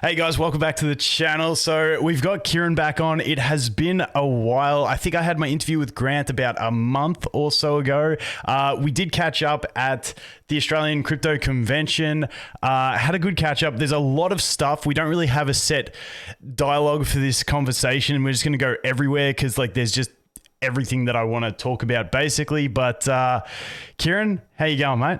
Hey guys, welcome back to the channel. So we've got Kieran back on. It has been a while. I think I had my interview with Grant about a month or so ago. We did catch up at the Australian Crypto Convention. Had a good catch up. There's a lot of stuff. We don't really have a set dialogue for this conversation. We're just going to go everywhere because there's just everything that I want to talk about basically. But Kieran, how you going, mate?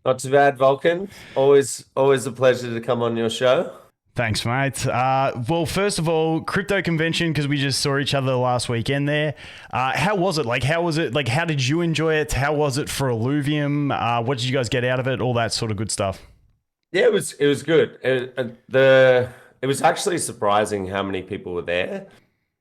Not too bad, Vulcan. Always a pleasure to come on your show. Thanks, mate. Well, first of all, crypto convention, because we just saw each other last weekend there. How was it? How did you enjoy it? How was it for Illuvium? What did you guys get out of it? All that sort of good stuff. Yeah, it was good. It was actually surprising how many people were there.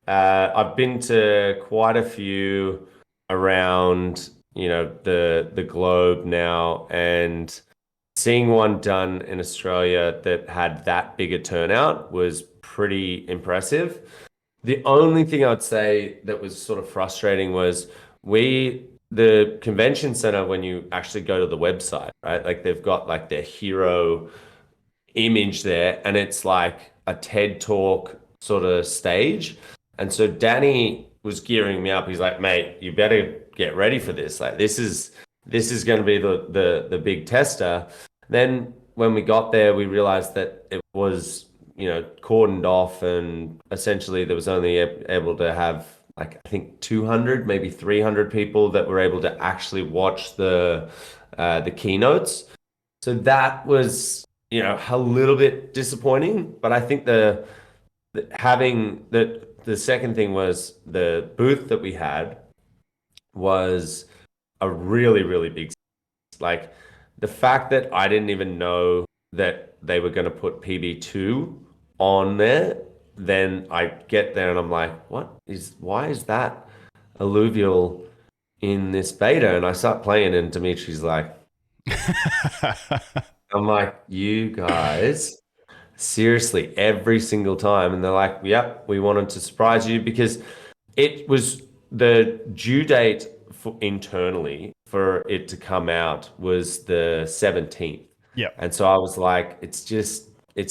I've been to quite a few around the globe now, and seeing one done in Australia that had that big a turnout was pretty impressive. The only thing I'd say that was sort of frustrating was the convention center, when you actually go to the website, right? They've got their hero image there, and it's like a TED talk sort of stage. And so Danny was gearing me up. He's like, mate, you better get ready for this. This is going to be the big tester. Then when we got there, we realized that it was, cordoned off, and essentially there was only able to have I think 200, maybe 300 people that were able to actually watch the keynotes. So that was, a little bit disappointing, but I think the second thing was the booth that we had was a really, really big. The fact that I didn't even know that they were going to put PB2 on there, then I get there and I'm like, why is that Alluvial in this beta? And I start playing and Dimitri's like, I'm like, you guys, seriously, every single time. And they're like, yep, we wanted to surprise you, because it was the due date internally for it to come out was the 17th. Yeah. And so I was like, it's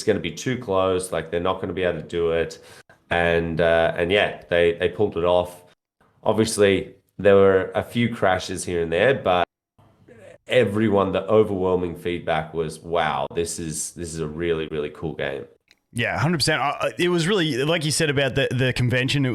going to be too close. They're not going to be able to do it. And yeah, they pulled it off. Obviously, there were a few crashes here and there, but the overwhelming feedback was, wow, this is a really, really cool game. Yeah, 100%. It was really, like you said about the convention,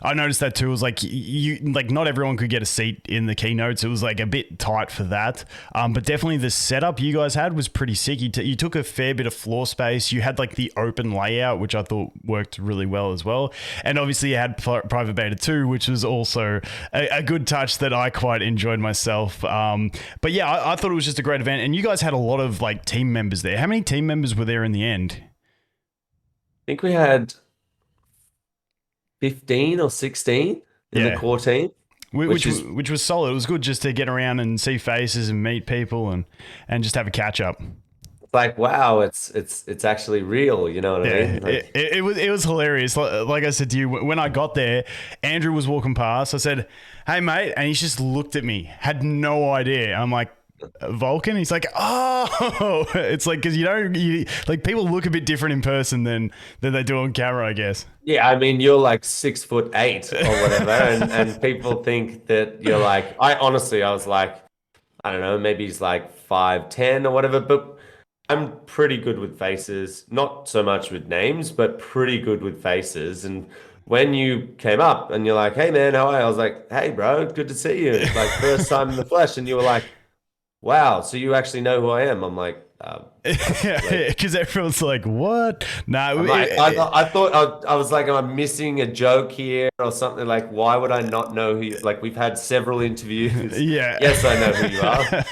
I noticed that too. It was not everyone could get a seat in the keynotes. It was a bit tight for that. But definitely the setup you guys had was pretty sick. You took a fair bit of floor space. You had the open layout, which I thought worked really well as well. And obviously you had private beta 2, which was also a good touch that I quite enjoyed myself. But yeah, I thought it was just a great event. And you guys had a lot of team members there. How many team members were there in the end? I think we had 15 or 16 in the core team. Which was solid. It was good just to get around and see faces and meet people and just have a catch up. It's wow, it's actually real, you know what I mean? It was hilarious. Like I said to you, when I got there, Andrew was walking past. I said, "Hey mate," and he just looked at me, had no idea. I'm like, Vulcan? He's like, oh, it's because people look a bit different in person than they do on camera, I guess. Yeah, I mean, you're 6'8" or whatever, and people think that you're I was like, I don't know, maybe he's 5'10" or whatever, but I'm pretty good with faces, not so much with names, but pretty good with faces. And when you came up and you're like, hey man, how are you? I was like, hey bro, good to see you. It's first time in the flesh. And you were like, wow, so you actually know who I am? I'm like, because everyone's like, what? No, I thought I was like, am I missing a joke here or something? Why would I not know who you, we've had several interviews. Yeah. Yes, I know who you are.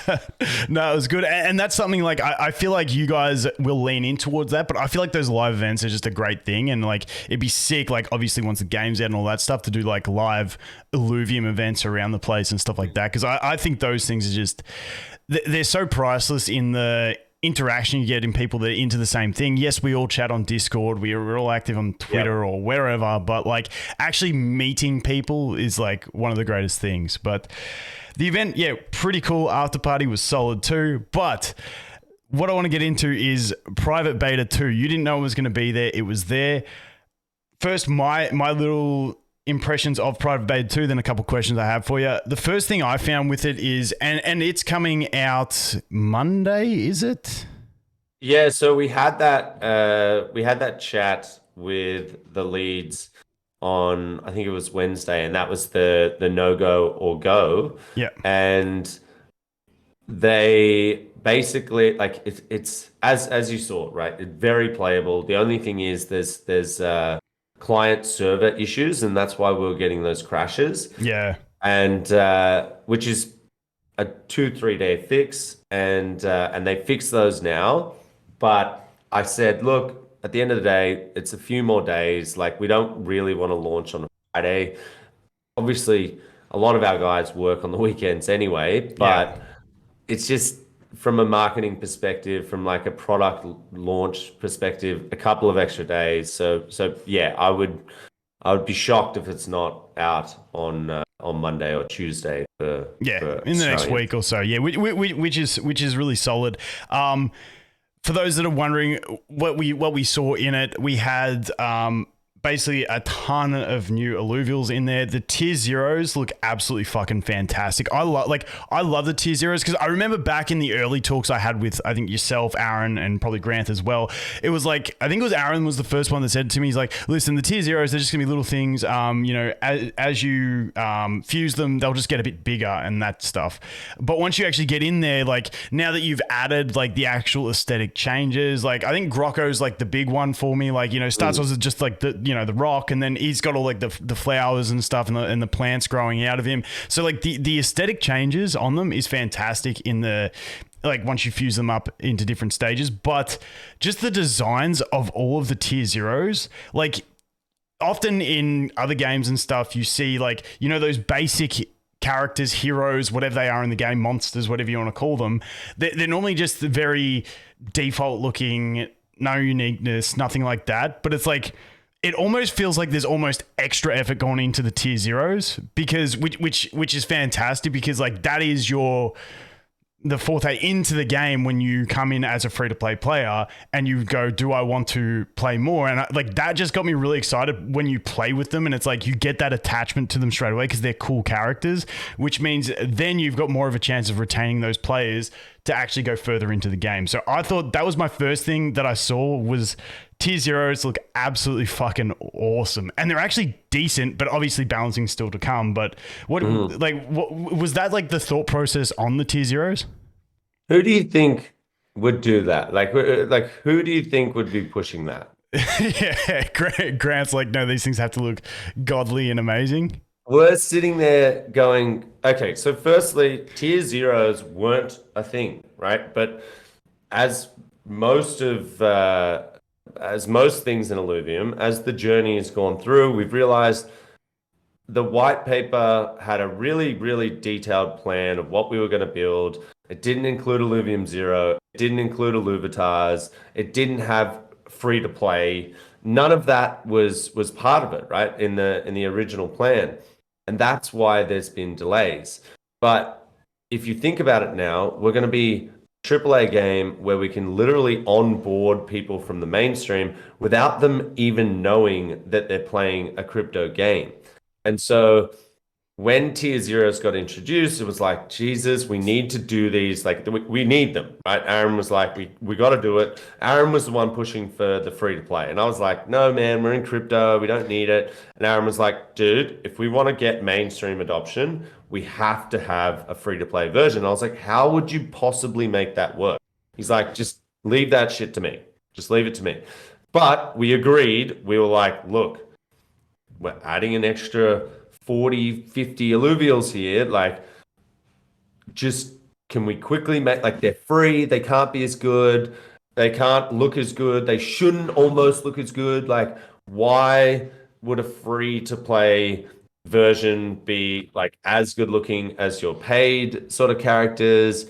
No, it was good. And that's something I feel like you guys will lean in towards that, but I feel like those live events are just a great thing. And it'd be sick, obviously once the game's out and all that stuff, to do live Illuvium events around the place and stuff like that. Because I think those things are just, they're so priceless in the interaction you get in people that are into the same thing. Yes, we all chat on Discord, we're all active on Twitter or wherever, but actually meeting people is one of the greatest things. But the event, pretty cool. After party was solid too. But what I want to get into is Private Beta 2. You didn't know it was going to be there. It was there. First, my little impressions of Private Beta 2, then a couple questions I have for you. The first thing I found with it is, and it's coming out Monday, is it? Yeah, so we had that chat with the leads on, I think it was Wednesday, and that was the no go or go. Yeah. And they basically, like, it's as you saw, right? It's very playable. The only thing is there's client server issues, and that's why we were getting those crashes. Yeah. And which is a 2-3 day fix, and they fixed those now. But I said, look, at the end of the day, it's a few more days. Like, we don't really want to launch on a Friday. Obviously, a lot of our guys work on the weekends anyway, but it's just from a marketing perspective, from like a product launch perspective, a couple of extra days. So yeah, I would be shocked if it's not out on Monday or Tuesday for in the next week or so. Yeah, which is really solid. For those that are wondering what we saw in it, we had basically a ton of new Alluvials in there. The tier zeros look absolutely fucking fantastic. I love the tier zeros because I remember back in the early talks I had with, I think, yourself, Aaron, and probably Grant as well. It was like, I think it was Aaron was the first one that said to me, he's like, listen, the tier zeros, they're just gonna be little things. As you fuse them, they'll just get a bit bigger and that stuff. But once you actually get in there, like now that you've added like the actual aesthetic changes, like I think Grocko's like the big one for me. Like, starts off as just like the rock, and then he's got all like the flowers and stuff and the plants growing out of him. So like the aesthetic changes on them is fantastic in the, like, once you fuse them up into different stages. But just the designs of all of the tier zeros, like often in other games and stuff, you see like, those basic characters, heroes, whatever they are in the game, monsters, whatever you want to call them, they're normally just very default looking, no uniqueness, nothing like that. But it's like, it almost feels like there's almost extra effort going into the tier zeros, because which is fantastic, because like that is the forte into the game when you come in as a free-to-play player and you go, do I want to play more? And like that just got me really excited when you play with them, and it's like you get that attachment to them straight away because they're cool characters, which means then you've got more of a chance of retaining those players to actually go further into the game. So I thought that was my first thing that I saw was tier zeros look absolutely fucking awesome, and they're actually decent, but obviously balancing still to come. But what was that, like the thought process on the tier zeros? Who do you think would do that? Like who do you think would be pushing that? Yeah, Grant's like, no, these things have to look godly and amazing. We're sitting there going, okay, so firstly, tier zeros weren't a thing, right? But as most things in Illuvium, as the journey has gone through, we've realized the white paper had a really, really detailed plan of what we were going to build. It didn't include Illuvium 0. It didn't include Illuvitars. It didn't have free to play. None of that was part of it, right? In the original plan. And that's why there's been delays. But if you think about it now, we're going to be a AAA game where we can literally onboard people from the mainstream without them even knowing that they're playing a crypto game. And so when tier zeros got introduced, it was like, Jesus, we need to do these. Like, we need them, right? Aaron was like, we got to do it. Aaron was the one pushing for the free to play. And I was like, no, man, we're in crypto. We don't need it. And Aaron was like, dude, if we want to get mainstream adoption, we have to have a free to play version. I was like, how would you possibly make that work? He's like, just leave that shit to me. Just leave it to me. But we agreed. We were like, look, we're adding an extra 40, 50 Alluvials here. Like, just can we quickly make, like, they're free. They can't be as good. They can't look as good. They shouldn't almost look as good. Like, why would a free to play version be like as good looking as your paid sort of characters?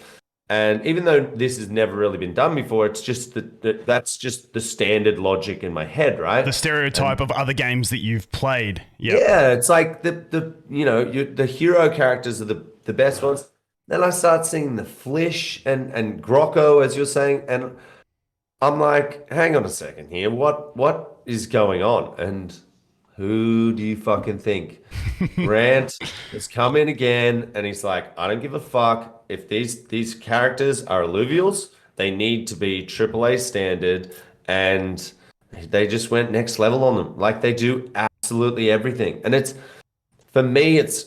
And even though this has never really been done before, it's just that's just the standard logic in my head, right? The stereotype of other games that you've played. Yep. Yeah, it's like the hero characters are the best ones. Then I start seeing the Flish and Grocko, as you're saying, and I'm like, hang on a second here. What is going on? And who do you fucking think? Grant has come in again, and he's like, I don't give a fuck if these characters are Alluvials. They need to be AAA standard, and they just went next level on them. Like they do absolutely everything. And it's for me, it's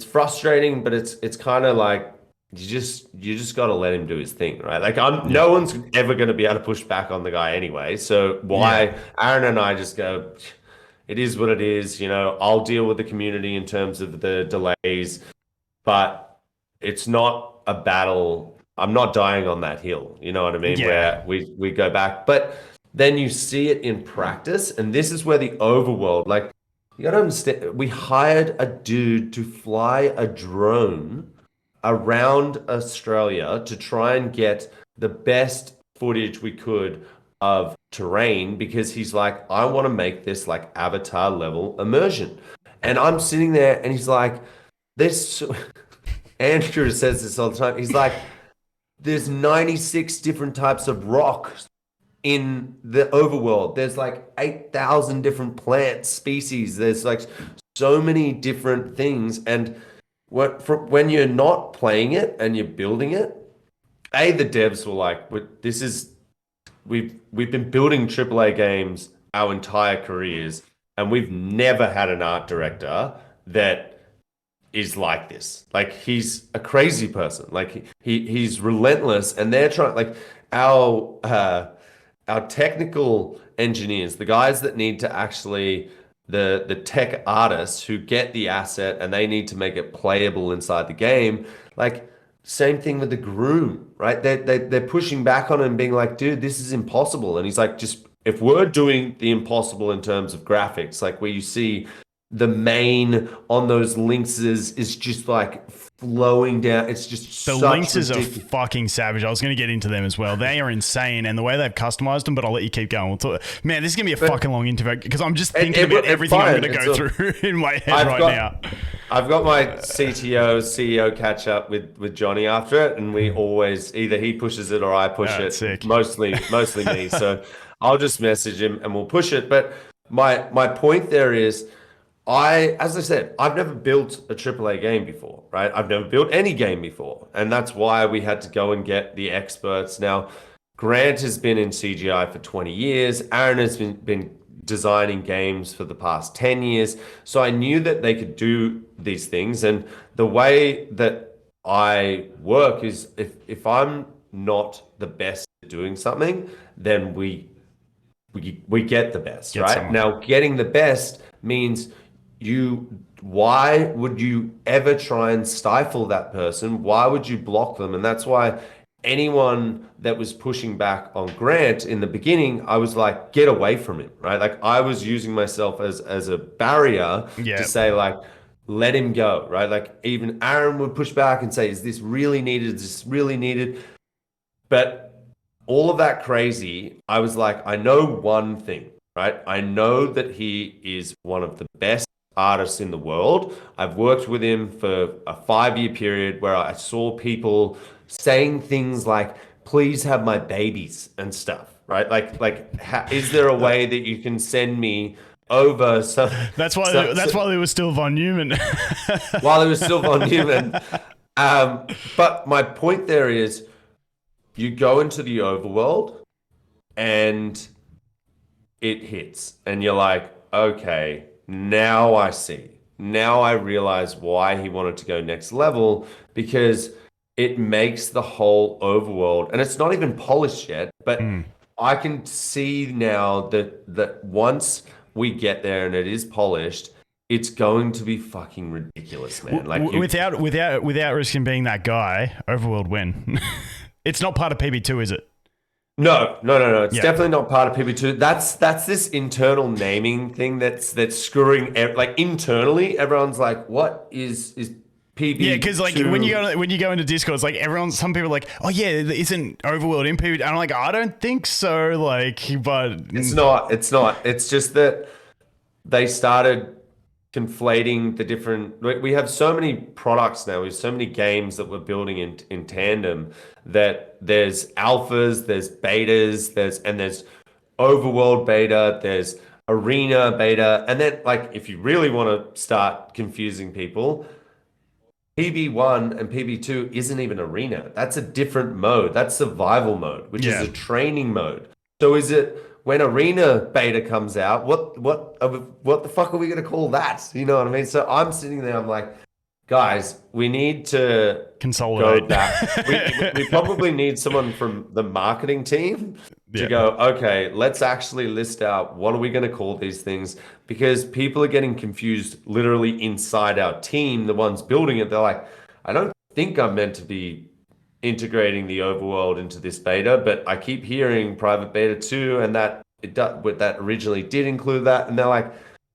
frustrating, but it's kind of like you just got to let him do his thing, right? Like no one's ever going to be able to push back on the guy anyway. So why Aaron and I just go, it is what it is. I'll deal with the community in terms of the delays, but it's not a battle. I'm not dying on that hill. You know what I mean? Yeah. Where we go back, but then you see it in practice, and this is where the overworld, like you gotta understand, we hired a dude to fly a drone around Australia to try and get the best footage we could of terrain because he's like, I want to make this like Avatar level immersion. And I'm sitting there and he's like, this Andrew says this all the time. He's like, there's 96 different types of rocks in the overworld. There's like 8,000 different plant species. There's like so many different things. And when you're not playing it and you're building it, the devs were like, we've been building AAA games our entire careers, and we've never had an art director that is like this. Like he's a crazy person. Like he's relentless, and they're trying like our technical engineers, the guys that need to actually the tech artists who get the asset and they need to make it playable inside the game. Like same thing with the groom, right? They're pushing back on him, being like, dude, this is impossible. And he's like, just if we're doing the impossible in terms of graphics, like where you see the mane on those lynxes is just like flowing down. It's just the lynxes are fucking savage. I was going to get into them as well. They are insane, and the way they've customized them. But I'll let you keep going. We'll talk. Man, this is going to be a fucking long interview because I'm just thinking about everything I'm going to go through in my head now. I've got my CEO catch up with Johnny after it, and we always either he pushes it or I push it. Sick. Mostly me. So I'll just message him and we'll push it. But my point there is, as I said, I've never built a AAA game before, right? I've never built any game before. And that's why we had to go and get the experts. Now, Grant has been in CGI for 20 years. Aaron has been designing games for the past 10 years. So I knew that they could do these things. And the way that I work is if I'm not the best at doing something, then we get the best, right? Someone. Now, getting the best means why would you ever try and stifle that person? Why would you block them? And that's why anyone that was pushing back on Grant in the beginning, I was like, get away from him, right? Like I was using myself as a barrier to say like, let him go, right? Like even Aaron would push back and say, is this really needed? Is this really needed? But all of that crazy, I was like, I know one thing, right? I know that he is one of the best artists in the world. I've worked with him for a 5-year period where I saw people saying things like, please have my babies and stuff, right? Is there a way that you can send me over some... That's why there was still Von Neumann. While there was still Von Neumann. But my point there is, you go into the overworld and it hits and you're like, okay, now I see. Now I realize why he wanted to go next level, because it makes the whole overworld, and it's not even polished yet, but I can see now that once we get there and it is polished, it's going to be fucking ridiculous, man. Like without risking being that guy, overworld win. It's not part of PB2, is it? No. It's definitely not part of PB2. That's this internal naming thing that's screwing. Like internally, everyone's like, "What is PB2?" Yeah, because like when you go into Discord, it's like some people are like, "Oh yeah, isn't Overworld in PB2?" And I'm like, "I don't think so." Like, but it's not. It's just that they started conflating the different. We have so many products now. We have so many games that we're building in tandem that there's alphas, there's betas, there's overworld beta, there's arena beta, and then like if you really want to start confusing people, PB1 and PB2 isn't even arena. That's a different mode. That's survival mode, which is Yeah. a training mode. So is it when arena beta comes out, what the fuck are we gonna call that? You know what I mean? So I'm sitting there, I'm like, guys, we need to go Consolidate. back. We probably need someone from the marketing team to Yeah. go, okay, let's actually list out what are we going to call these things, because people are getting confused literally inside our team, the ones building it. They're like, I don't think I'm meant to be integrating the overworld into this beta, but I keep hearing private beta 2 and that that originally did include that, and they're like,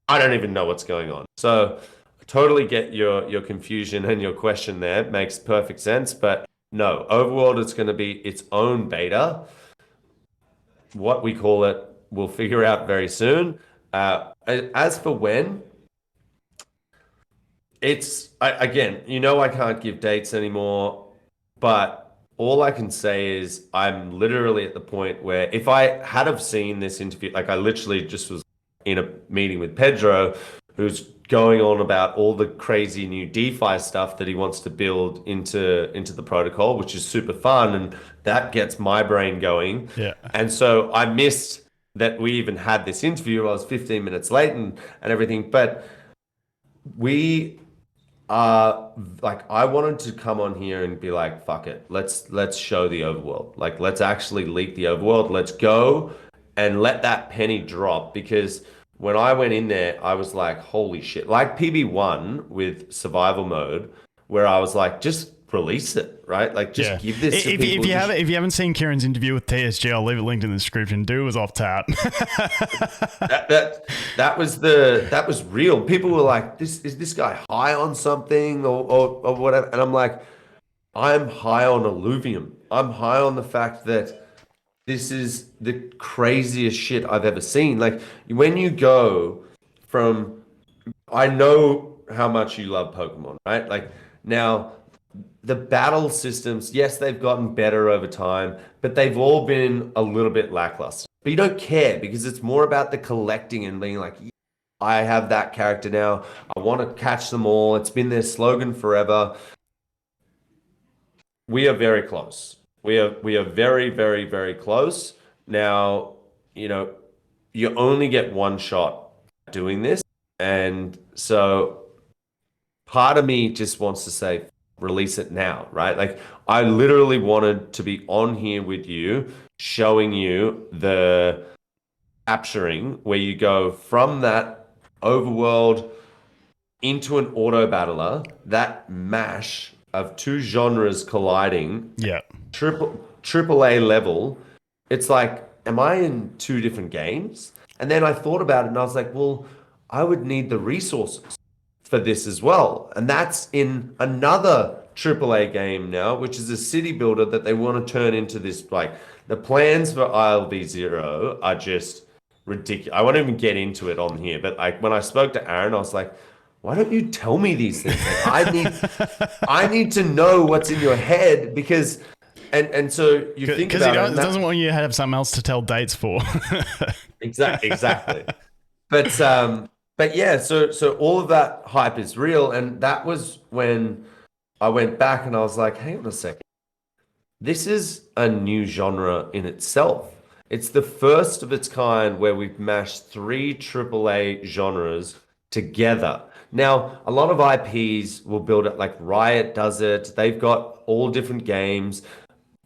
I don't even know what's going on. So totally get your confusion and your question there. It makes perfect sense. But no, overworld is going to be its own beta. What we call it, we'll figure out very soon. As for when, again, I can't give dates anymore, but all I can say is I'm literally at the point where if I had have seen this interview, like I literally just was in a meeting with Pedro, who's going on about all the crazy new DeFi stuff that he wants to build into the protocol, which is super fun, and that gets my brain going. Yeah. And so I missed that we even had this interview. I was 15 minutes late and everything, but we are like, I wanted to come on here and be like, fuck it, let's show the overworld. Like, let's actually leak the overworld. Let's go and let that penny drop, because when I went in there, I was like, holy shit. Like PB1 with survival mode, where I was like, just release it, right? Like, just give this to people. If you haven't seen Kieran's interview with TSG, I'll leave it linked in the description. Dude was off tap. that was real. People were like, is this guy high on something or whatever? And I'm like, I'm high on Illuvium. I'm high on the fact that this is the craziest shit I've ever seen. Like, when you go from, I know how much you love Pokemon, right? Like, now the battle systems, yes, they've gotten better over time, but they've all been a little bit lackluster. But you don't care, because it's more about the collecting and being like, yeah, I have that character now. I want to catch them all. It's been their slogan forever. We are very close. We are very, very, very close. Now, you only get one shot doing this. And so part of me just wants to say, release it now, right? Like, I literally wanted to be on here with you, showing you the capturing where you go from that overworld into an auto battler, that mash of two genres colliding. Yeah. Triple A level. It's like, am I in two different games? And then I thought about it and I was like, well, I would need the resources for this as well. And that's in another AAA game now, which is a city builder that they want to turn into this. Like, the plans for ILV0 are just ridiculous. I won't even get into it on here, but like, when I spoke to Aaron, I was like, why don't you tell me these things? Like, I need to know what's in your head, because and so you think about it. Because he doesn't want you to have something else to tell dates for. Exactly. But yeah, so all of that hype is real, and that was when I went back and I was like, hang on a second. This is a new genre in itself. It's the first of its kind where we've mashed three AAA genres together. Now, a lot of IPs will build it, like Riot does it. They've got all different games.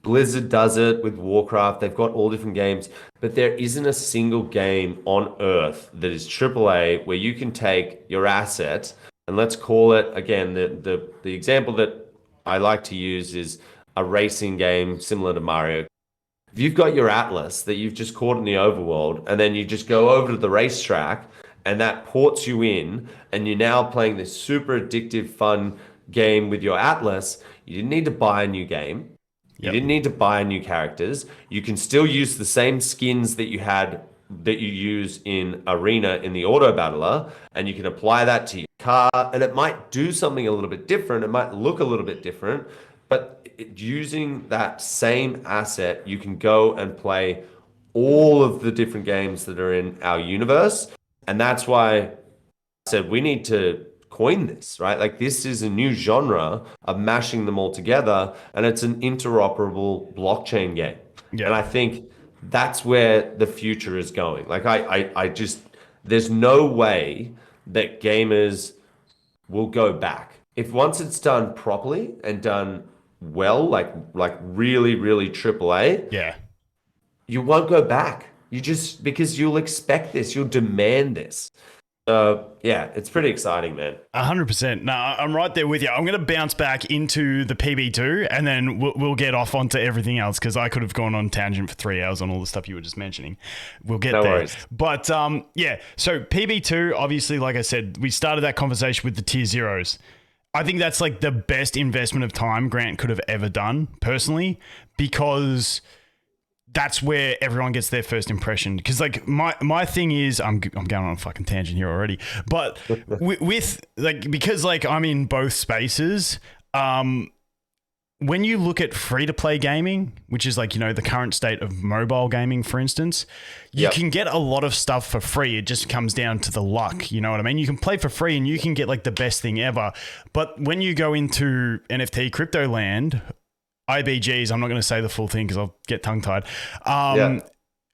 Blizzard does it with Warcraft. They've got all different games, but there isn't a single game on Earth that is AAA where you can take your asset, and let's call it, again, the example that I like to use is a racing game similar to Mario. If you've got your Atlas that you've just caught in the overworld, and then you just go over to the racetrack, and that ports you in, and you're now playing this super addictive, fun game with your Atlas, you didn't need to buy a new game. You didn't need to buy new characters. You can still use the same skins that you had that you use in Arena in the auto battler, and you can apply that to your car, and it might do something a little bit different. It might look a little bit different, but using that same asset, you can go and play all of the different games that are in our universe. And that's why I said we need to coin this, right? Like this is a new genre of mashing them all together, and it's an interoperable blockchain game. Yeah. And I think that's where the future is going. Like I just there's no way that gamers will go back. If once it's done properly and done well, like really, really AAA, Yeah. you won't go back. You just because you'll expect this, you'll demand this. So yeah, it's pretty exciting, man. 100%. No, I'm right there with you. I'm going to bounce back into the PB2 and then we'll get off onto everything else because I could have gone on tangent for 3 hours on all the stuff you were just mentioning. We'll get No there. worries. But yeah, so PB2, obviously, like I said, we started that conversation with the tier zeros. I think that's like the best investment of time Grant could have ever done, personally, because that's where everyone gets their first impression. Because like my thing is, I'm going on a fucking tangent here already, but with like, because like I'm in both spaces, when you look at free-to-play gaming, which is like, you know, the current state of mobile gaming, for instance, you can get a lot of stuff for free. It just comes down to the luck. You know what I mean? You can play for free and you can get like the best thing ever. But when you go into NFT crypto land, IBGs, I'm not going to say the full thing because I'll get tongue-tied.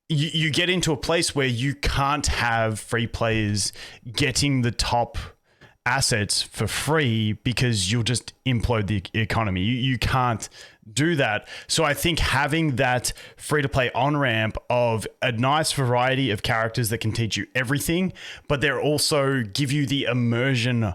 You get into a place where you can't have free players getting the top assets for free because you'll just implode the economy. You can't do that. So I think having that free-to-play on-ramp of a nice variety of characters that can teach you everything, but they also give you the immersion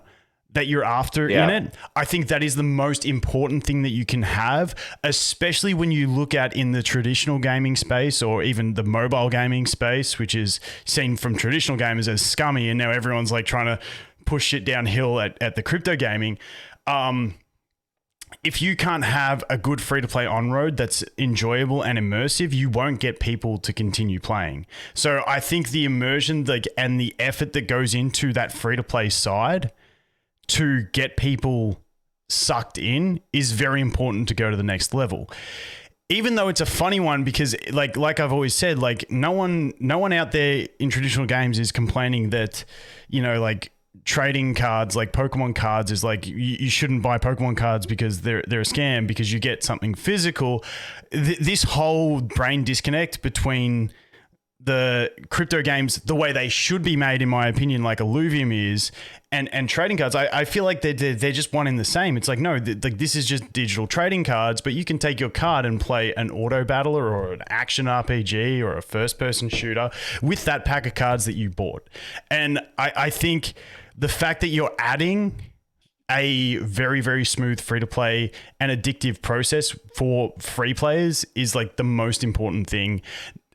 that you're after in it. I think that is the most important thing that you can have, especially when you look at in the traditional gaming space or even the mobile gaming space, which is seen from traditional gamers as scummy. And now everyone's like trying to push shit downhill at the crypto gaming. If you can't have a good free-to-play on-road that's enjoyable and immersive, you won't get people to continue playing. So I think the immersion and the effort that goes into that free-to-play side to get people sucked in is very important to go to the next level. Even though it's a funny one because like I've always said, like no one out there in traditional games is complaining that, you know, like trading cards like Pokemon cards is like you shouldn't buy Pokemon cards because they're a scam because you get something physical. This whole brain disconnect between the crypto games, the way they should be made, in my opinion, like Illuvium is, and trading cards, I feel like they're just one in the same. It's like, no, like this is just digital trading cards, but you can take your card and play an auto battler or an action RPG or a first person shooter with that pack of cards that you bought. And I think the fact that you're adding a very, very smooth free-to-play and addictive process for free players is like the most important thing.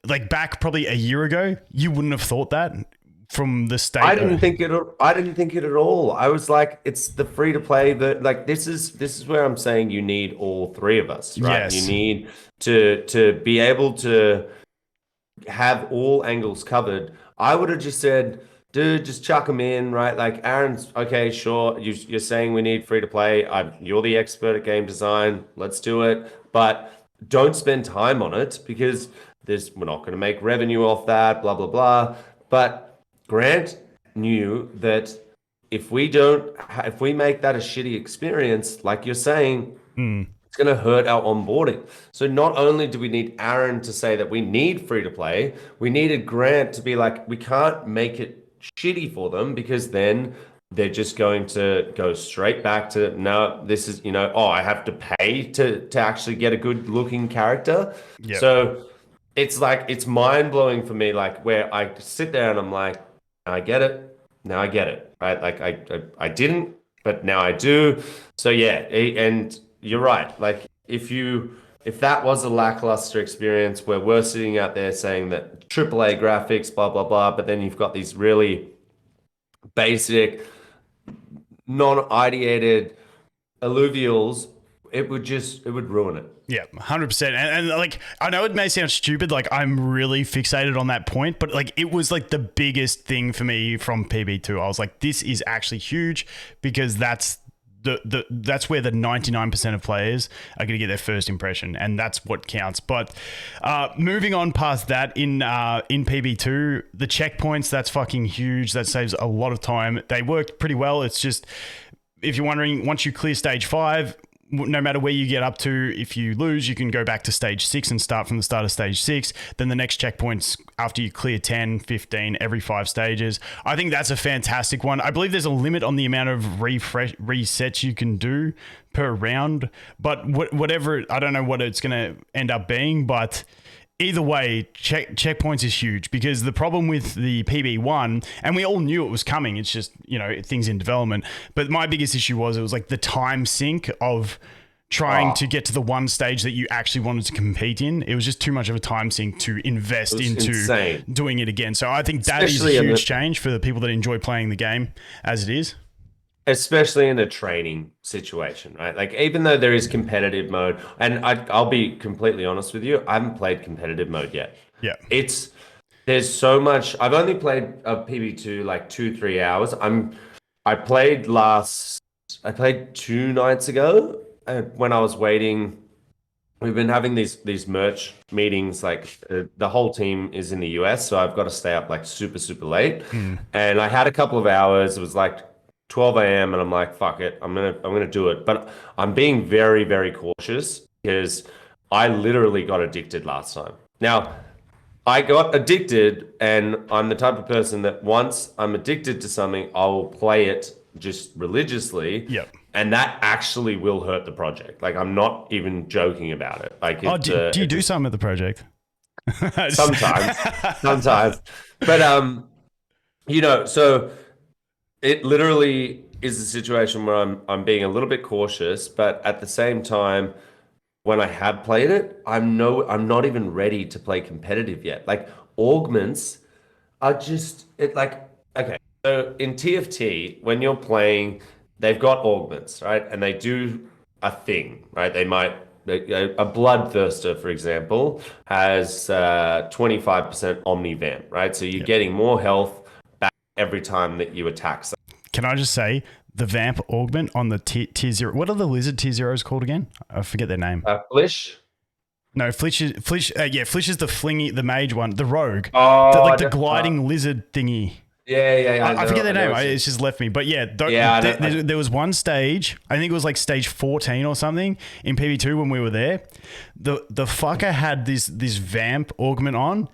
Like back probably a year ago, you wouldn't have thought that from the state. I didn't think it at all. I was like, it's the free to play that like this is where I'm saying you need all three of us, right? Yes. You need to be able to have all angles covered. I would have just said, dude, just chuck them in, right? Like Aaron's okay, sure. You're saying we need free to play. You're the expert at game design. Let's do it, but don't spend time on it because we're not going to make revenue off that, blah, blah, blah. But Grant knew that if we make that a shitty experience, like you're saying, it's going to hurt our onboarding. So not only do we need Aaron to say that we need free to play, we needed Grant to be like, we can't make it shitty for them because then they're just going to go straight back to, no, this is, I have to pay to actually get a good looking character. Yep. So it's like, it's mind blowing for me, like where I sit there and I'm like, I get it. Now I get it, right? Like I didn't, but now I do. So yeah. And you're right. Like if that was a lackluster experience where we're sitting out there saying that AAA graphics, blah, blah, blah, but then you've got these really basic, non-ideated alluvials, it would ruin it. Yeah, 100%. And like, I know it may sound stupid, like I'm really fixated on that point, but like it was like the biggest thing for me from PB2. I was like, this is actually huge because that's that's where the 99% of players are going to get their first impression, and that's what counts. But moving on past that, in PB2, the checkpoints, that's fucking huge. That saves a lot of time. They worked pretty well. It's just, if you're wondering, once you clear stage 5, no matter where you get up to, if you lose, you can go back to stage 6 and start from the start of stage 6. Then the next checkpoints after you clear 10, 15, every 5 stages. I think that's a fantastic one. I believe there's a limit on the amount of resets you can do per round, but whatever, I don't know what it's going to end up being, but either way, checkpoints is huge, because the problem with the PB1, and we all knew it was coming, it's just, things in development, but my biggest issue was it was like the time sink of trying to get to the one stage that you actually wanted to compete in. It was just too much of a time sink to invest into doing it again. So I think that is a huge change for the people that enjoy playing the game as it is. Especially in a training situation, right? Like, even though there is competitive mode, and I'll be completely honest with you, I haven't played competitive mode yet. Yeah. There's so much. I've only played a PB2 like 2-3 hours. I played 2 nights ago, when I was waiting. We've been having these merch meetings, like the whole team is in the US, so I've got to stay up like super, super late. And I had a couple of hours. It was like 12 a.m. and I'm like, fuck it, I'm gonna do it. But I'm being very, very cautious, because I literally got addicted last time. Now, I got addicted, and I'm the type of person that once I'm addicted to something, I will play it just religiously. Yep. And that actually will hurt the project. Like, I'm not even joking about it. Like, do you do something with the project? Sometimes. But so it literally is a situation where I'm being a little bit cautious, but at the same time, when I have played it, I'm not even ready to play competitive yet. Like, augments are just okay. So in TFT, when you're playing, they've got augments, right? And they do a thing, right? A Bloodthirster, for example, has 25% Omni Vamp, right? So you're getting more health back every time that you attack something. Can I just say, the Vamp augment on the tier 0, what are the lizard tier 0s called again? I forget their name. Flish? No, Flish is the flingy, the mage one, the rogue. Oh, the gliding lizard thingy. Yeah. I forget their name. It's just left me. But yeah, there was one stage, I think it was like stage 14 or something in PB2 when we were there. The fucker had this Vamp augment on,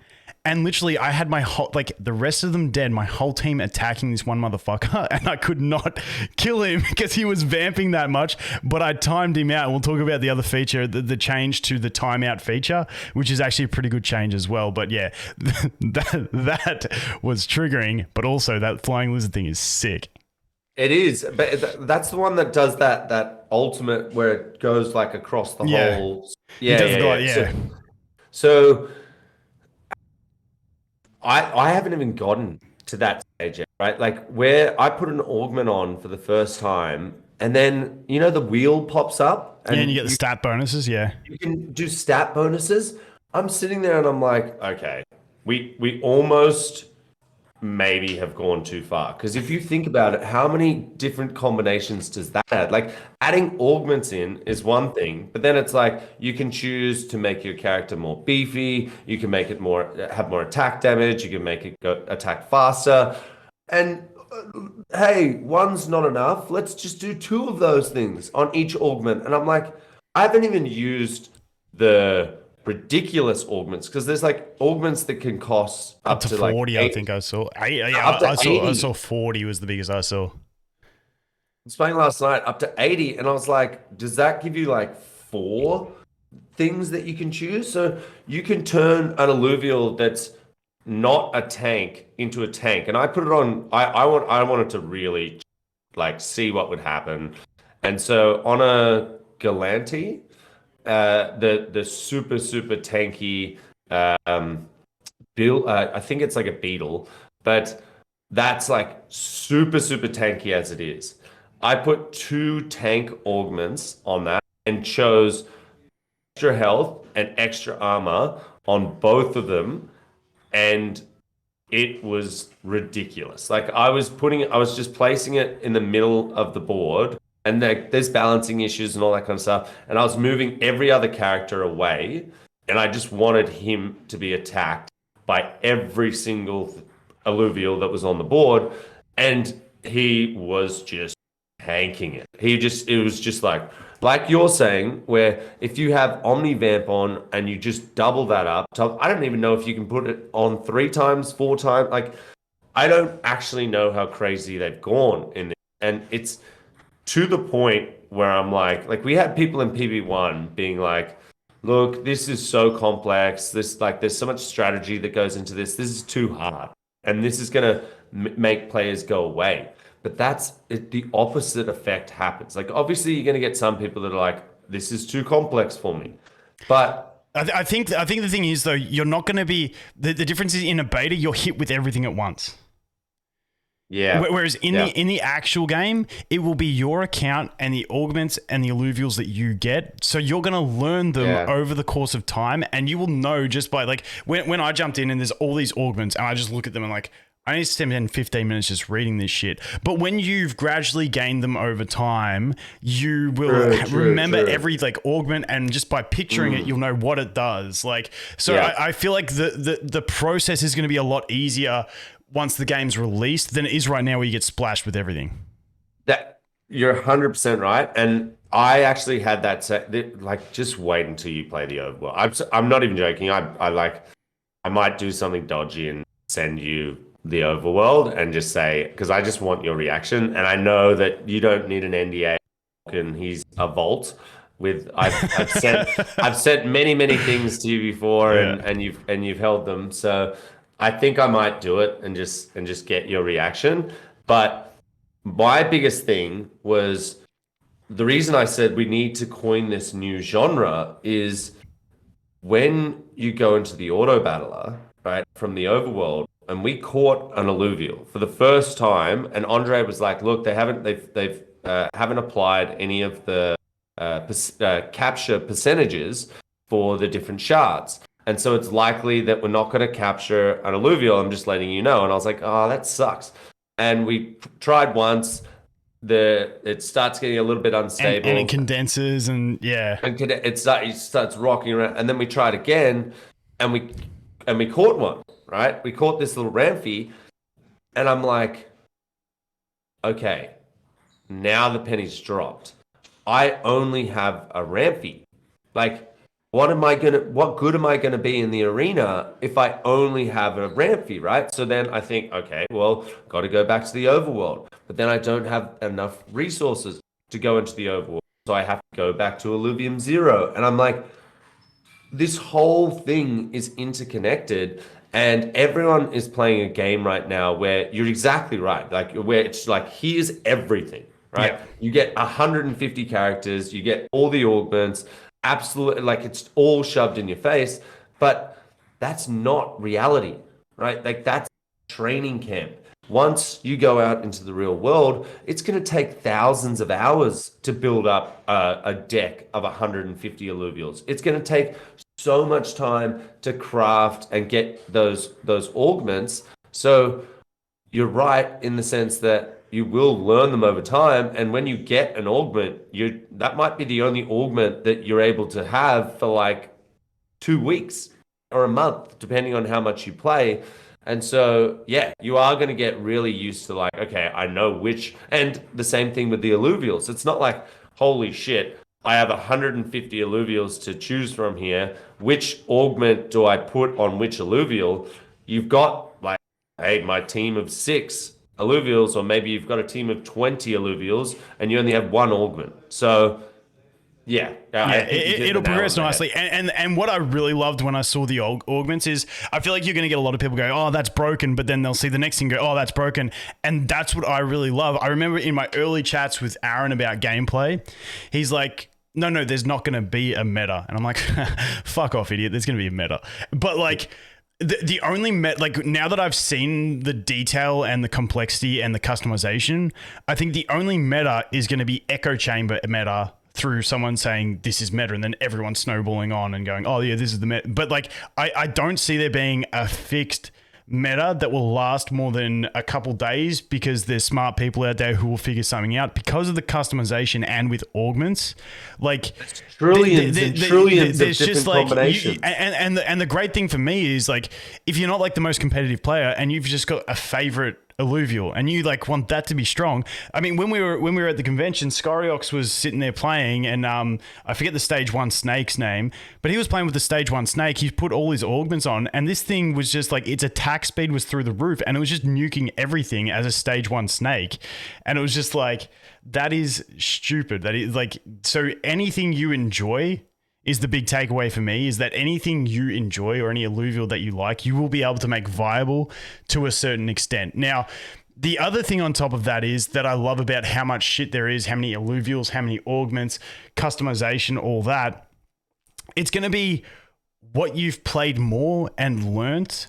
and literally I had my whole, like, the rest of them dead, my whole team attacking this one motherfucker, and I could not kill him because he was vamping that much, but I timed him out. We'll talk about the other feature, the change to the timeout feature, which is actually a pretty good change as well. But yeah, that was triggering, but also that flying lizard thing is sick. It is, but that's the one that does that ultimate where it goes like across the whole. Yeah. So I haven't even gotten to that stage yet, right? Like, where I put an augment on for the first time, and then the wheel pops up, and you get the stat bonuses. Yeah, you can do stat bonuses. I'm sitting there and I'm like, okay, we almost maybe have gone too far, because if you think about it, how many different combinations does that add? Like, adding augments in is one thing, but then it's like you can choose to make your character more beefy, you can make it have more attack damage, you can make it go attack faster, and hey, one's not enough, let's just do 2 of those things on each augment. And I'm like, I haven't even used the ridiculous augments, because there's like augments that can cost up to 40, like I think I saw. I saw 40 was the biggest I saw. I was playing last night up to 80, and I was like, does that give you like 4 things that you can choose? So you can turn an Alluvial that's not a tank into a tank. And I put it on, I wanted to really like see what would happen. And so on a Galanti, the super, super tanky build, I think it's like a beetle, but that's like super, super tanky as it is. I put 2 tank augments on that and chose extra health and extra armor on both of them, and it was ridiculous. Like I was just placing it in the middle of the board, and there's balancing issues and all that kind of stuff. And I was moving every other character away, and I just wanted him to be attacked by every single alluvial that was on the board, and he was just hanking it. It was just like you're saying, where if you have Omnivamp on and you just double that up, I don't even know if you can put it on 3 times, 4 times. Like, I don't actually know how crazy they've gone in this. And it's to the point where I'm like we had people in PB1 being like, look, this is so complex. There's so much strategy that goes into this. This is too hard. And this is going to make players go away. But the opposite effect happens. Like, obviously, you're going to get some people that are like, this is too complex for me. But I think the thing is, though, you're not going to be, the difference is in a beta, you're hit with everything at once. Yeah. Whereas in the actual game, it will be your account and the augments and the alluvials that you get. So you're going to learn them over the course of time, and you will know just by, like, when I jumped in and there's all these augments and I just look at them and like, I need to spend 15 minutes just reading this shit. But when you've gradually gained them over time, you will remember every like augment, and just by picturing it, you'll know what it does. Like, so I feel like the process is going to be a lot easier once the game's released than it is right now, where you get splashed with everything. That you're 100% right. And I actually had that like, just wait until you play the overworld. I'm not even joking. I might do something dodgy and send you the overworld and just say, because I just want your reaction, and I know that you don't need an NDA, and he's a vault with I've sent many things to you before, and you've held them. So I think I might do it and just get your reaction. But my biggest thing was, the reason I said we need to coin this new genre is when you go into the auto battler, right, from the overworld. And we caught an alluvial for the first time, and Andre was like, "Look, they haven't applied any of the capture percentages for the different shards, and so it's likely that we're not going to capture an alluvial. I'm just letting you know." And I was like, "Oh, that sucks." And we tried once. It starts getting a little bit unstable, and it condenses, and it starts rocking around. And then we tried again, and we caught one. Right? We caught this little Ramphie, and I'm like, okay, now the penny's dropped. I only have a Ramphie. Like, what good am I gonna be in the arena if I only have a Ramphie, right? So then I think, okay, well, got to go back to the overworld, but then I don't have enough resources to go into the overworld, so I have to go back to Illuvium 0, and I'm like, this whole thing is interconnected. And everyone is playing a game right now where you're exactly right. Like, where it's like, here's everything, right? Yeah. You get 150 characters, you get all the augments, absolutely, like, it's all shoved in your face. But that's not reality, right? Like, that's training camp. Once you go out into the real world, it's going to take thousands of hours to build up a deck of 150 alluvials. It's going to take so much time to craft and get those augments. So you're right in the sense that you will learn them over time, and when you get an augment, that might be the only augment that you're able to have for like 2 weeks or a month, depending on how much you play. And so, yeah, you are going to get really used to, like, okay, I know which, and the same thing with the alluvials. It's not like, holy shit, I have 150 alluvials to choose from here. Which augment do I put on which alluvial? You've got, like, hey, my team of 6 alluvials, or maybe you've got a team of 20 alluvials, and you only have 1 augment. So, it'll progress nicely. And what I really loved when I saw the augments is, I feel like you're going to get a lot of people go, oh, that's broken, but then they'll see the next thing, go, oh, that's broken. And that's what I really love. I remember in my early chats with Aaron about gameplay, he's like, no, there's not going to be a meta. And I'm like, fuck off, idiot. There's going to be a meta. But like, the only like, now that I've seen the detail and the complexity and the customization, I think the only meta is going to be echo chamber meta through someone saying this is meta, and then everyone snowballing on and going, oh yeah, this is the meta. But like, I don't see there being a fixed meta that will last more than a couple days, because there's smart people out there who will figure something out because of the customization and with augments. Like trillions and trillions of different combinations. And the great thing for me is, like, if you're not like the most competitive player and you've just got a favorite Alluvial and you like want that to be strong. I mean, when we were at the convention, Scoriox was sitting there playing, and I forget the stage 1 snake's name, but he was playing with the stage 1 snake. He put all his augments on, and this thing was just like, its attack speed was through the roof, and it was just nuking everything as a stage 1 snake. And it was just like, that is stupid. That is like, so anything you enjoy is the big takeaway for me, is that anything you enjoy or any Alluvial that you like, you will be able to make viable to a certain extent. Now, the other thing on top of that is that I love about how much shit there is, how many Alluvials, how many augments, customization, all that. It's going to be what you've played more and learnt,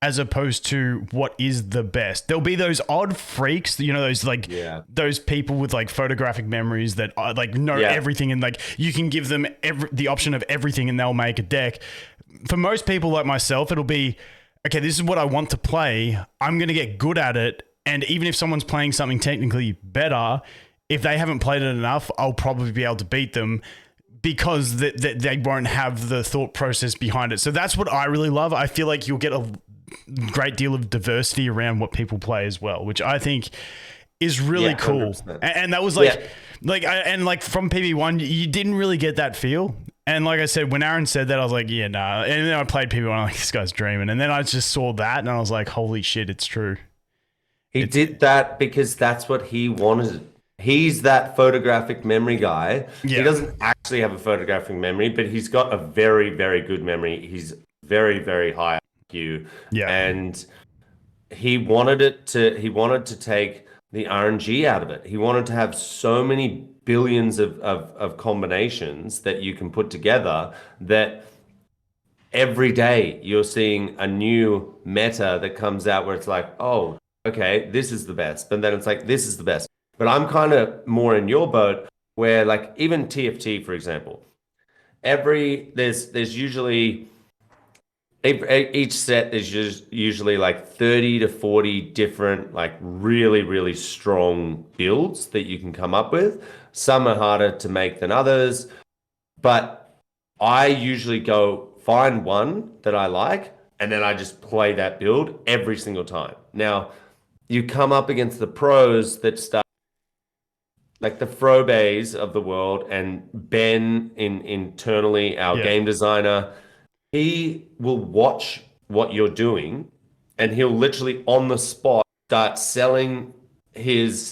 as opposed to what is the best. There'll be those odd freaks, you know, those like those people with like photographic memories that like know everything, and like you can give them the option of everything and they'll make a deck. For most people like myself, it'll be, okay, this is what I want to play. I'm going to get good at it. And even if someone's playing something technically better, if they haven't played it enough, I'll probably be able to beat them, because they won't have the thought process behind it. So that's what I really love. I feel like you'll get a great deal of diversity around what people play as well, which I think is really cool. And that was like from PB1, you didn't really get that feel. And like I said, when Aaron said that, I was like, yeah, nah. And then I played PB1, I'm like, this guy's dreaming. And then I just saw that and I was like, holy shit, it's true. He did that because that's what he wanted. He's that photographic memory guy. Yeah. He doesn't actually have a photographic memory, but he's got a very, very good memory. He's very, very high IQ. Yeah. And he wanted to take the RNG out of it. He wanted to have so many billions of combinations that you can put together that every day you're seeing a new meta that comes out where it's like, oh, okay, this is the best. And then it's like, this is the best. But I'm kind of more in your boat where, like, even TFT, for example, there's usually each set is usually like 30 to 40 different, like, really, really strong builds that you can come up with. Some are harder to make than others, but I usually go find one that I like, and then I just play that build every single time. Now, you come up against the pros that start, like the Frobays of the world, and Ben internally, our game designer, he will watch what you're doing and he'll literally on the spot start selling his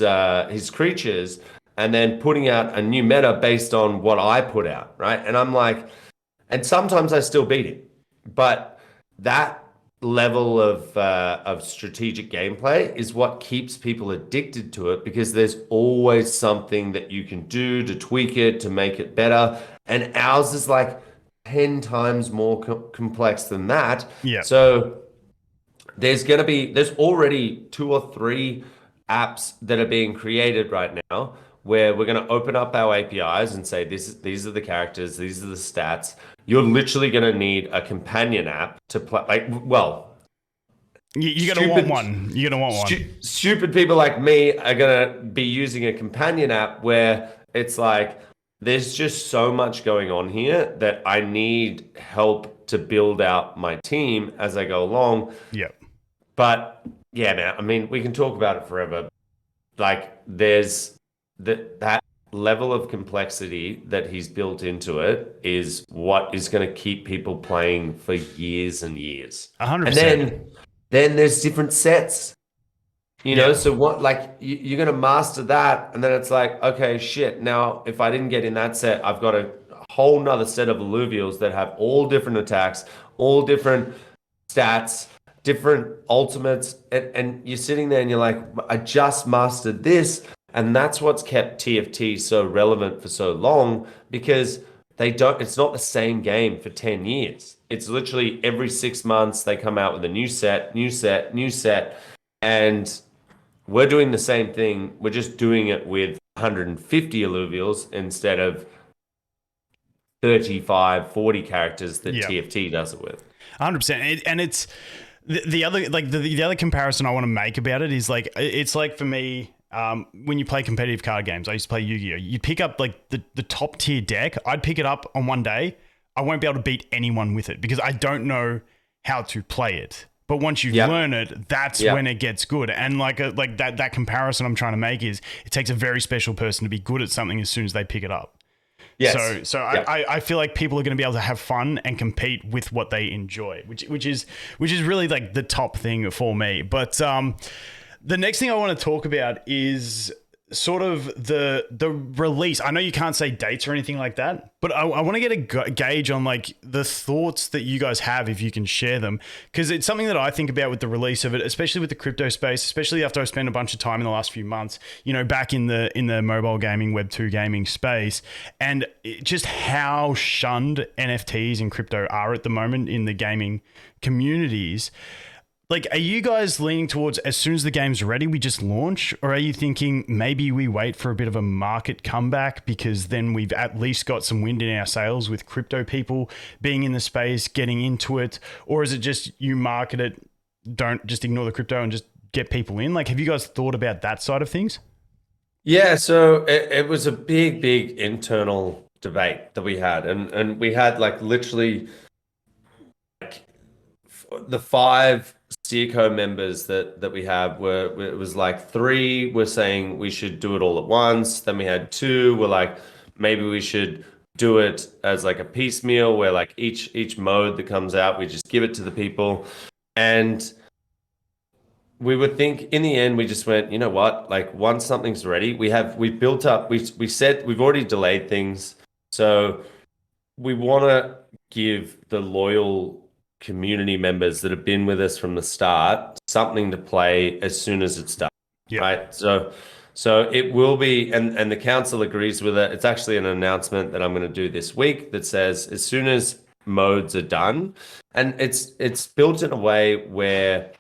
creatures and then putting out a new meta based on what I put out, right? And I'm like, and sometimes I still beat him, but that level of strategic gameplay is what keeps people addicted to it, because there's always something that you can do to tweak it, to make it better. And ours is like 10 times more complex than that. Yeah. So there's already 2 or 3 apps that are being created right now where we're going to open up our APIs and say, these are the characters, these are the stats. You're literally going to need a companion app to play. Like, well, you're going to want one. You're going to want one. Stupid people like me are going to be using a companion app where it's like, there's just so much going on here that I need help to build out my team as I go along. Yeah. But yeah, man, I mean, we can talk about it forever. Like, there's that level of complexity that he's built into it is what is going to keep people playing for years and years. 100%. And then there's different sets. You know, so what, like, you're going to master that, and then it's like, okay, shit, now if I didn't get in that set, I've got a whole nother set of Alluvials that have all different attacks, all different stats, different ultimates, and you're sitting there and you're like, I just mastered this. And that's what's kept TFT so relevant for so long, because it's not the same game for 10 years. It's literally every 6 months they come out with a new set. And we're doing the same thing. We're just doing it with 150 alluvials instead of 35, 40 characters that Yeah. TFT does it with. 100%. And it's the other, like the other comparison I want to make about it is like, it's like for me, when you play competitive card games, I used to play Yu-Gi-Oh! You'd pick up like the top tier deck. I'd pick it up on one day. I won't be able to beat anyone with it because I don't know how to play it. But once you learn it, that's when it gets good. And like that comparison I'm trying to make is it takes a very special person to be good at something as soon as they pick it up. Yes. So I feel like people are going to be able to have fun and compete with what they enjoy, which is really like the top thing for me. But the next thing I want to talk about is sort of the release. I know you can't say dates or anything like that, but I want to get a gauge on like the thoughts that you guys have, if you can share them, because it's something that I think about with the release of it, especially with the crypto space, especially after I've spent a bunch of time in the last few months, you know, back in the mobile gaming, Web2 gaming space, and just how shunned NFTs and crypto are at the moment in the gaming communities. Like, are you guys leaning towards as soon as the game's ready, we just launch? Or are you thinking maybe we wait for a bit of a market comeback because then we've at least got some wind in our sails with crypto people being in the space, getting into it? Or is it just you market it, don't just ignore the crypto and just get people in? Like, have you guys thought about that side of things? Yeah, so it was a big internal debate that we had. And we had like literally like the 5 Steerco members that we have it was like 3 were saying we should do it all at once. Then we had 2 were like, maybe we should do it as like a piecemeal where like each mode that comes out, we just give it to the people. And we would think in the end, we just went, you know what, like once something's ready, we've built up, we said we've already delayed things. So we want to give the loyal community members that have been with us from the start something to play as soon as it's done. Yeah. Right. So it will be, and the council agrees with it. It's actually an announcement that I'm going to do this week that says as soon as modes are done, and it's built in a way where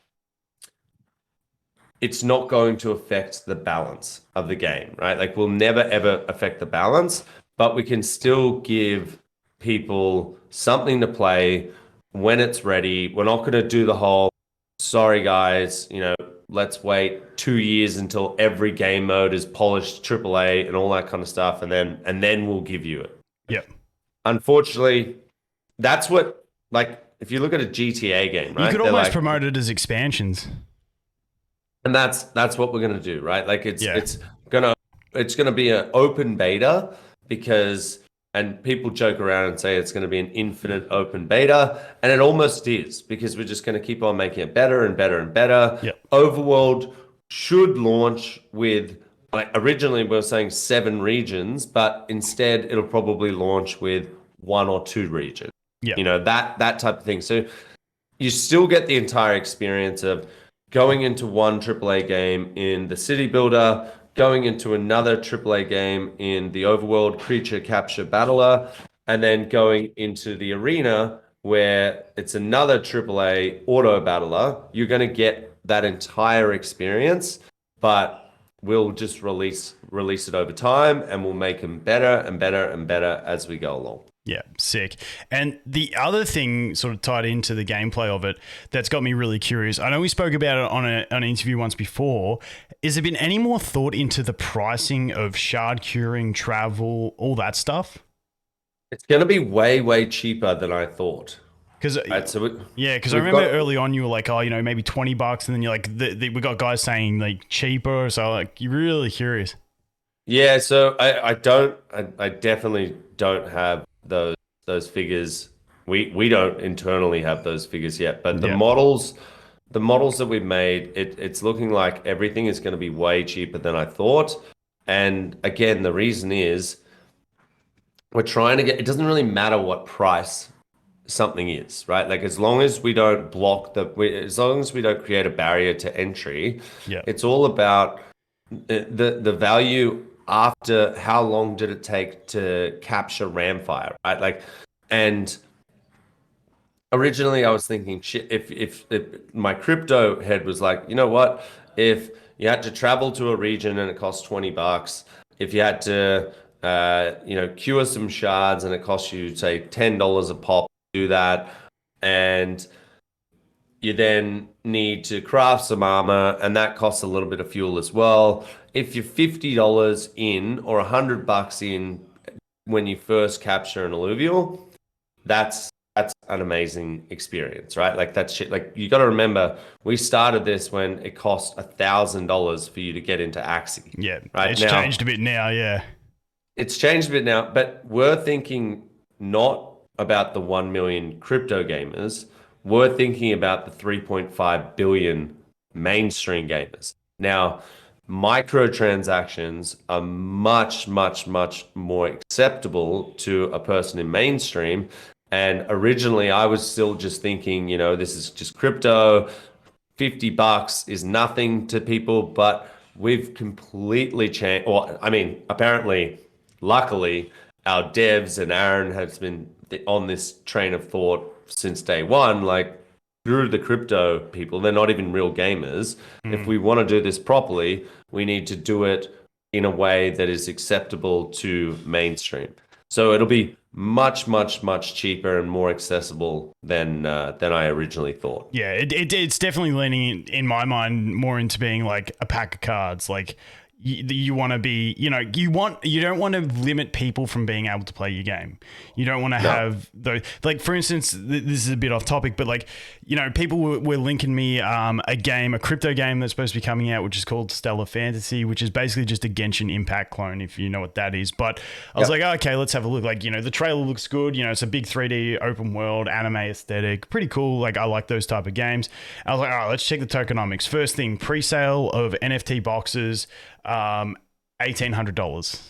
it's not going to affect the balance of the game, right? Like we'll never ever affect the balance, but we can still give people something to play when it's ready. We're not going to do the whole, sorry guys, you know, let's wait 2 years until every game mode is polished AAA and all that kind of stuff, and then we'll give you it. Yep. Unfortunately, that's what, like, if you look at a GTA game, right? You could almost promote it as expansions. And that's what we're gonna do, right? Like it's gonna be an open beta because, and people joke around and say it's going to be an infinite open beta, and it almost is because we're just going to keep on making it better and better and better. Yep. Overworld should launch with, like originally we were saying 7 regions, but instead it'll probably launch with 1 or 2 regions. Yeah. You know, that type of thing. So you still get the entire experience of going into one AAA game in the city builder, going into another AAA game in the overworld creature capture battler, and then going into the arena where it's another AAA auto battler. You're going to get that entire experience, but we'll just release it over time, and we'll make them better and better and better as we go along. Yeah, sick. And the other thing sort of tied into the gameplay of it that's got me really curious, I know we spoke about it on an interview once before, is there been any more thought into the pricing of shard curing, travel, all that stuff? It's going to be way cheaper than I thought. Because right, I remember early on you were like, oh, you know, maybe $20, and then you're like, we got guys saying like cheaper, so like you're really curious. Yeah, so I definitely don't have those figures. We don't internally have those figures yet, but the models that we've made, it's looking like everything is going to be way cheaper than I thought. And again, the reason is we're trying to get, it doesn't really matter what price something is, right? Like as long as we don't as long as we don't create a barrier to entry, it's all about the value after how long did it take to capture Ramfire, right? Like, and originally I was thinking, shit, if my crypto head was like, you know what, if you had to travel to a region and it cost $20, if you had to, cure some shards and it costs you, say, $10 a pop to do that, and you then need to craft some armor, and that costs a little bit of fuel as well. If you're $50 in or $100 in when you first capture an alluvial, that's an amazing experience, right? Like that shit. Like you got to remember, we started this when it cost $1,000 for you to get into Axie. Yeah, right it's now changed a bit now. Yeah, it's changed a bit now, but we're thinking not about the 1 million crypto gamers. We're thinking about the 3.5 billion mainstream gamers. Now, microtransactions are much, much, much more acceptable to a person in mainstream. And originally, I was still just thinking, this is just crypto. $50 is nothing to people, but we've completely changed. Or, I mean, apparently, luckily, our devs and Aaron has been on this train of thought since day one. Like, through the crypto people, they're not even real gamers. If we want to do this properly, we need to do it in a way that is acceptable to mainstream. So it'll be much, much, much cheaper and more accessible than I originally thought. yeah. It's definitely leaning in my mind more into being like a pack of cards. Like you want to be, you don't want to limit people from being able to play your game. You don't want to have those, like, for instance, this is a bit off topic, but like, people were linking me a crypto game that's supposed to be coming out, which is called Stellar Fantasy, which is basically just a Genshin Impact clone, if you know what that is. But I was like, oh, okay, let's have a look. Like, the trailer looks good. It's a big 3D open world anime aesthetic, pretty cool. Like, I like those type of games. I was like, all right, let's check the tokenomics. First thing, pre-sale of NFT boxes, $1,800,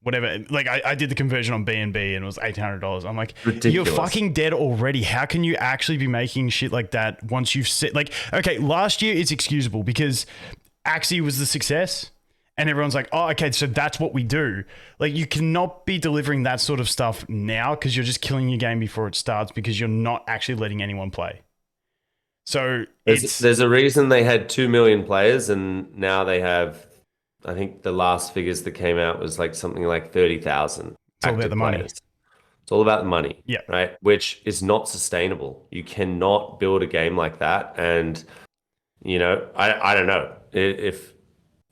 whatever. Like I did the conversion on BNB and it was $1,800. I'm like, ridiculous. You're fucking dead already. How can you actually be making shit like that once you've set, like, okay, last year it's excusable because Axie was the success and everyone's like, oh, okay, so that's what we do. Like, you cannot be delivering that sort of stuff now because you're just killing your game before it starts because you're not actually letting anyone play. So there's a reason they had 2 million players and now they have, I think the last figures that came out was like something like 30,000. It's all about the money. It's all about the money. Yeah. Right. Which is not sustainable. You cannot build a game like that. And, I don't know. If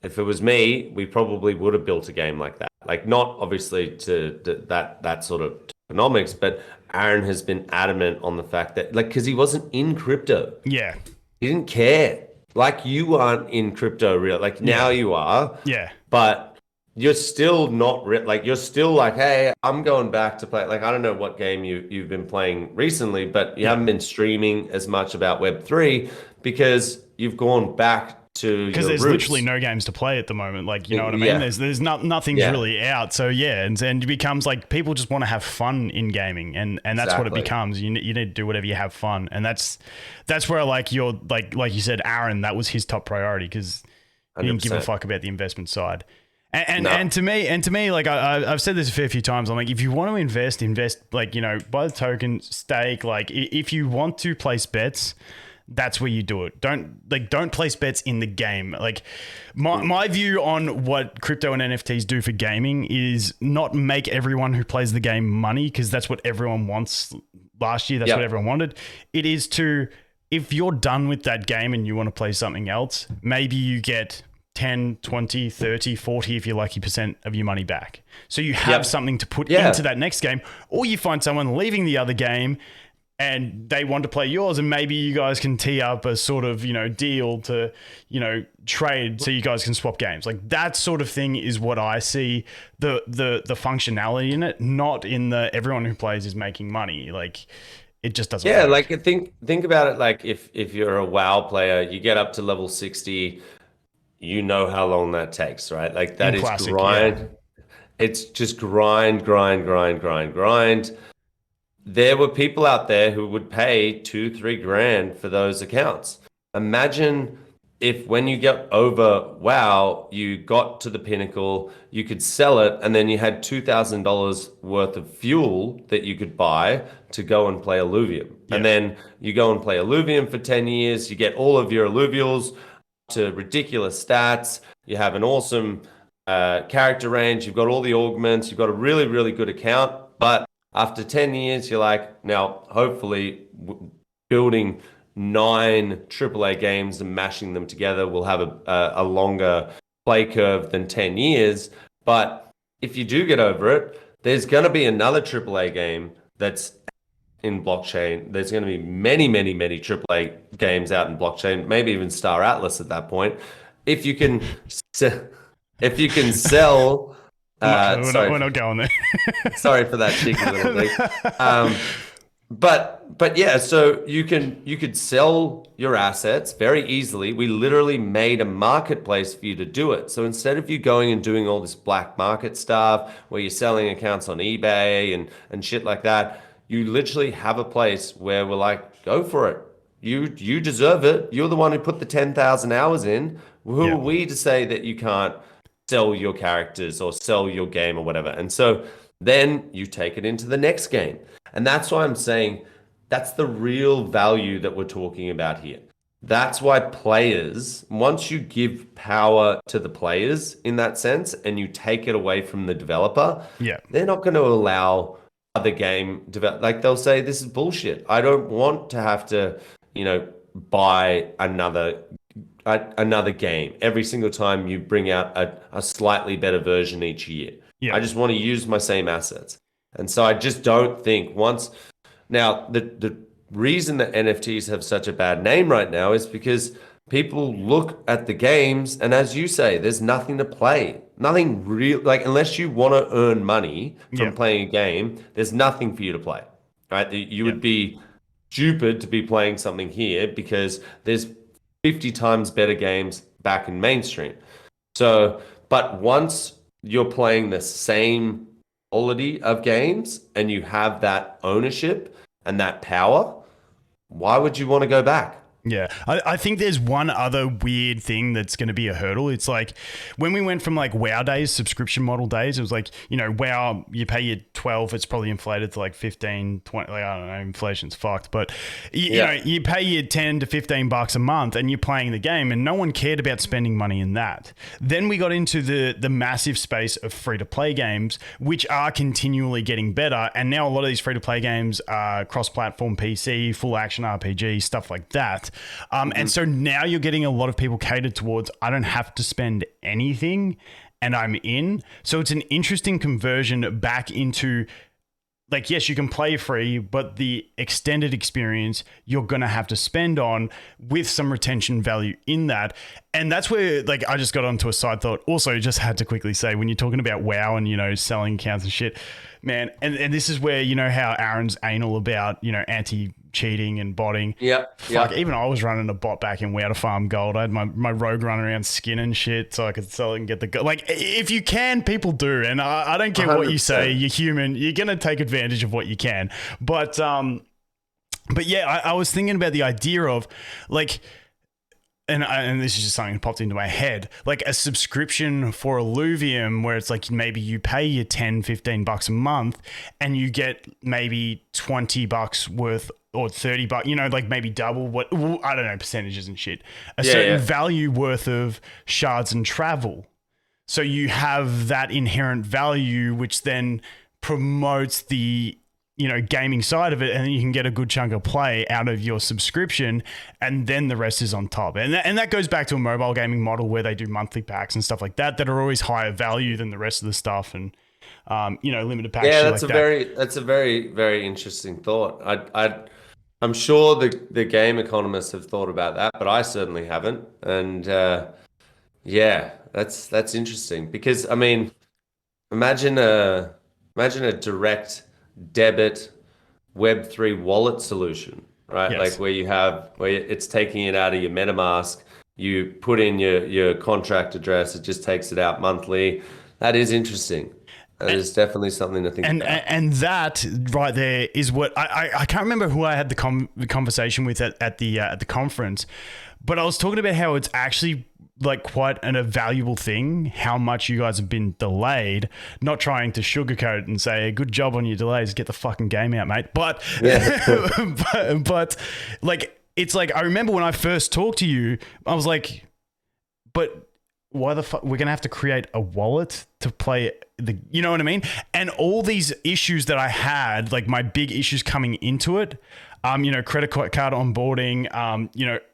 it was me, we probably would have built a game like that. Like, not obviously to that sort of economics, but Aaron has been adamant on the fact that, like, because he wasn't in crypto. Yeah. He didn't care. Like, you aren't in crypto real. Like, now you are. Yeah. But you're still not like, you're still like, hey, I'm going back to play. Like, I don't know what game you've been playing recently, but you haven't been streaming as much about Web3 because you've gone back to because there's roots. Literally no games to play at the moment. Like, you know what I mean? There's nothing's really out. So yeah, and it becomes like people just want to have fun in gaming, and that's what it becomes. You need to do whatever you have fun, and that's where like you said, Aaron, that was his top priority because he didn't give a fuck about the investment side. And to me, like I've said this a fair few times. I'm like, if you want to invest, like, buy the token, stake. Like, if you want to place bets, that's where you do it. Don't place bets in the game. Like, my view on what crypto and NFTs do for gaming is not make everyone who plays the game money, because that's what everyone wants. Last year, that's what everyone wanted. It is to, if you're done with that game and you want to play something else, maybe you get 10, 20, 30, 40, if you're lucky, % of your money back. So you have something to put into that next game, or you find someone leaving the other game and they want to play yours, and maybe you guys can tee up a sort of, deal to, trade so you guys can swap games. Like, that sort of thing is what I see the functionality in it, not in the everyone who plays is making money. Like, it just doesn't work. Like, think about it. Like, if you're a WoW player, you get up to level 60, you know how long that takes, right? Like, that is classic, grind. Yeah. It's just grind. There were people out there who would pay $2-3 grand for those accounts. Imagine if when you get over WoW, you got to the pinnacle, you could sell it, and then you had $2,000 worth of fuel that you could buy to go and play Illuvium. Yeah. And then you go and play Illuvium for 10 years, you get all of your Alluvials to ridiculous stats, you have an awesome character range, you've got all the augments, you've got a really, really good account. But after 10 years, you're like, now, hopefully, building 9 AAA games and mashing them together will have a longer play curve than 10 years. But if you do get over it, there's going to be another AAA game that's in blockchain. There's going to be many, many, many AAA games out in blockchain, maybe even Star Atlas at that point. If you can, if you can sell, we're not going there. Sorry for that cheeky little thing. But yeah, so you could sell your assets very easily. We literally made a marketplace for you to do it. So instead of you going and doing all this black market stuff where you're selling accounts on eBay and shit like that, you literally have a place where we're like, go for it. You deserve it. You're the one who put the 10,000 hours in. Who are we to say that you can't sell your characters or sell your game or whatever? And so then you take it into the next game. And that's why I'm saying that's the real value that we're talking about here. That's why players, once you give power to the players in that sense and you take it away from the developer, they're not going to allow other game develop. Like they'll say, this is bullshit. I don't want to have to, buy another game every single time you bring out a slightly better version each year. I just want to use my same assets. And so I just don't think now the reason that NFTs have such a bad name right now is because people look at the games and, as you say, there's nothing to play, nothing real, like unless you want to earn money from playing a game, there's nothing for you to play, right? You would be stupid to be playing something here because there's 50 times better games back in mainstream. So, but once you're playing the same quality of games and you have that ownership and that power, why would you want to go back? Yeah, I think there's one other weird thing that's going to be a hurdle. It's like when we went from like WoW days, subscription model days, it was like, WoW, you pay your 12, it's probably inflated to like 15, 20, like, I don't know, inflation's fucked. But, you pay your 10 to 15 bucks a month and you're playing the game and no one cared about spending money in that. Then we got into the massive space of free-to-play games, which are continually getting better. And now a lot of these free-to-play games are cross-platform PC, full action RPG, stuff like that. And so now you're getting a lot of people catered towards, I don't have to spend anything and I'm in. So it's an interesting conversion back into like, yes, you can play free, but the extended experience you're going to have to spend on with some retention value in that. And that's where, like, I just got onto a side thought. Also, just had to quickly say, when you're talking about WoW and, selling accounts and shit, man, and this is where, how Aaron's anal about, anti-cheating and botting. Fuck, even I was running a bot back in WoW to farm gold. I had my rogue running around skin and shit so I could sell it and get the gold. Like, if you can, people do. And I don't care 100%. What you say. You're human. You're going to take advantage of what you can. But yeah, I was thinking about the idea of, like, and this is just something that popped into my head, like a subscription for Illuvium where it's like maybe you pay your 10, 15 bucks a month and you get maybe 20 bucks worth or 30 bucks, like maybe double what, I don't know, percentages and shit, a certain value worth of shards and travel. So you have that inherent value, which then promotes the gaming side of it, and then you can get a good chunk of play out of your subscription, and then the rest is on top. And that goes back to a mobile gaming model where they do monthly packs and stuff like that are always higher value than the rest of the stuff, and limited packs. Yeah, that's a very, very interesting thought. I'm sure the game economists have thought about that, but I certainly haven't. And that's interesting because imagine a direct debit Web3 wallet solution, right? Yes. Like where it's taking it out of your MetaMask, you put in your contract address, it just takes it out monthly. That is interesting. That is definitely something to think about. And that right there is what I can't remember who I had the conversation with at the conference, but I was talking about how it's actually like quite a valuable thing, how much you guys have been delayed, not trying to sugarcoat and say, good job on your delays, get the fucking game out, mate. But, but like, it's like, I remember when I first talked to you, I was like, but why the fuck we're gonna have to create a wallet to play you know what I mean? And all these issues that I had, like my big issues coming into it, credit card onboarding,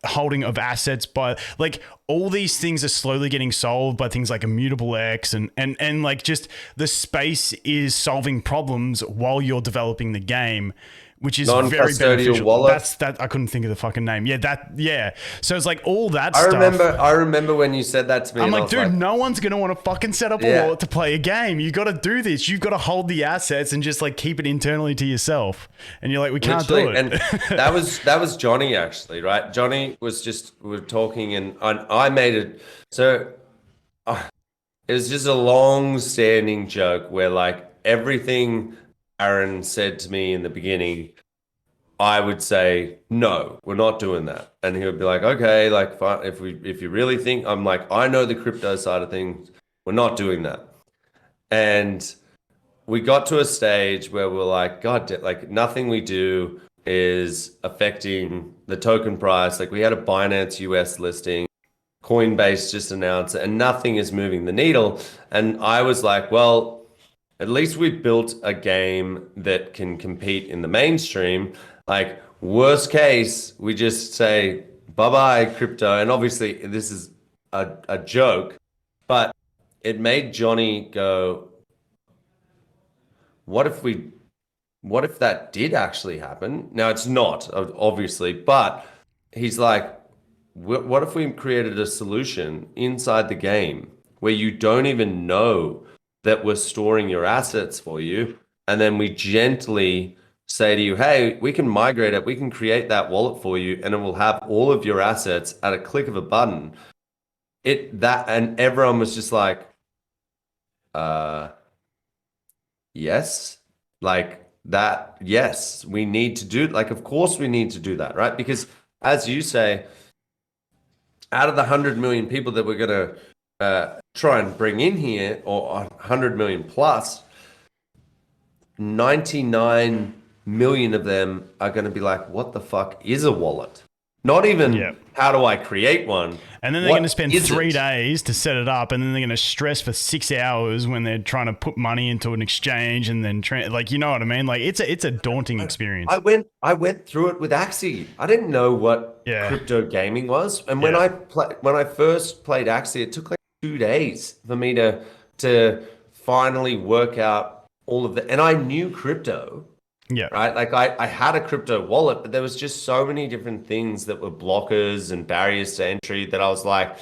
holding of assets, but like all these things are slowly getting solved by things like Immutable X and like just the space is solving problems while you're developing the game, which is very beneficial. Wallet. That I couldn't think of the fucking name. Yeah. So it's like all that stuff. I stuff. rememve when you said that to me. I'm like, dude, no one's going to want to fucking set up a wallet to play a game. You got to do this. You've got to hold the assets and just like keep it internally to yourself. And you're like, we can't do it. And that was Johnny actually, right? Johnny we're talking and I made it. So it was just a long standing joke where like everything Aaron said to me in the beginning, I would say, no, we're not doing that. And he would be like, okay, like fine, if you really think, I'm like, I know the crypto side of things, we're not doing that. And we got to a stage where we're like, God, like nothing we do is affecting the token price. Like we had a Binance US listing, Coinbase just announced it, and nothing is moving the needle. And I was like, well, at least we've built a game that can compete in the mainstream. Like worst case, we just say bye-bye crypto. And obviously this is a joke, but it made Johnny go, what if that did actually happen? Now it's not, obviously, but he's like, what if we created a solution inside the game where you don't even know that we're storing your assets for you, and then we gently say to you, hey, we can migrate it, we can create that wallet for you, and it will have all of your assets at a click of a button. And everyone was just like, yes, like that, yes, we need to do, like, of course we need to do that, right? Because as you say, out of the 100 million people that we're going to try and bring in here, or 100 million plus, 99 million of them are going to be like, what the fuck is a wallet? Not even how do I create one? And then they're going to spend 3 days to set it up, and then they're going to stress for 6 hours when they're trying to put money into an exchange, and then like, you know what I mean? Like it's a daunting experience. I went through it with Axie. I didn't know what crypto gaming was, and when I first played Axie, it took like 2 days for me to finally work out all of the, and I knew crypto. Yeah. Right. Like I had a crypto wallet, but there was just so many different things that were blockers and barriers to entry that I was like,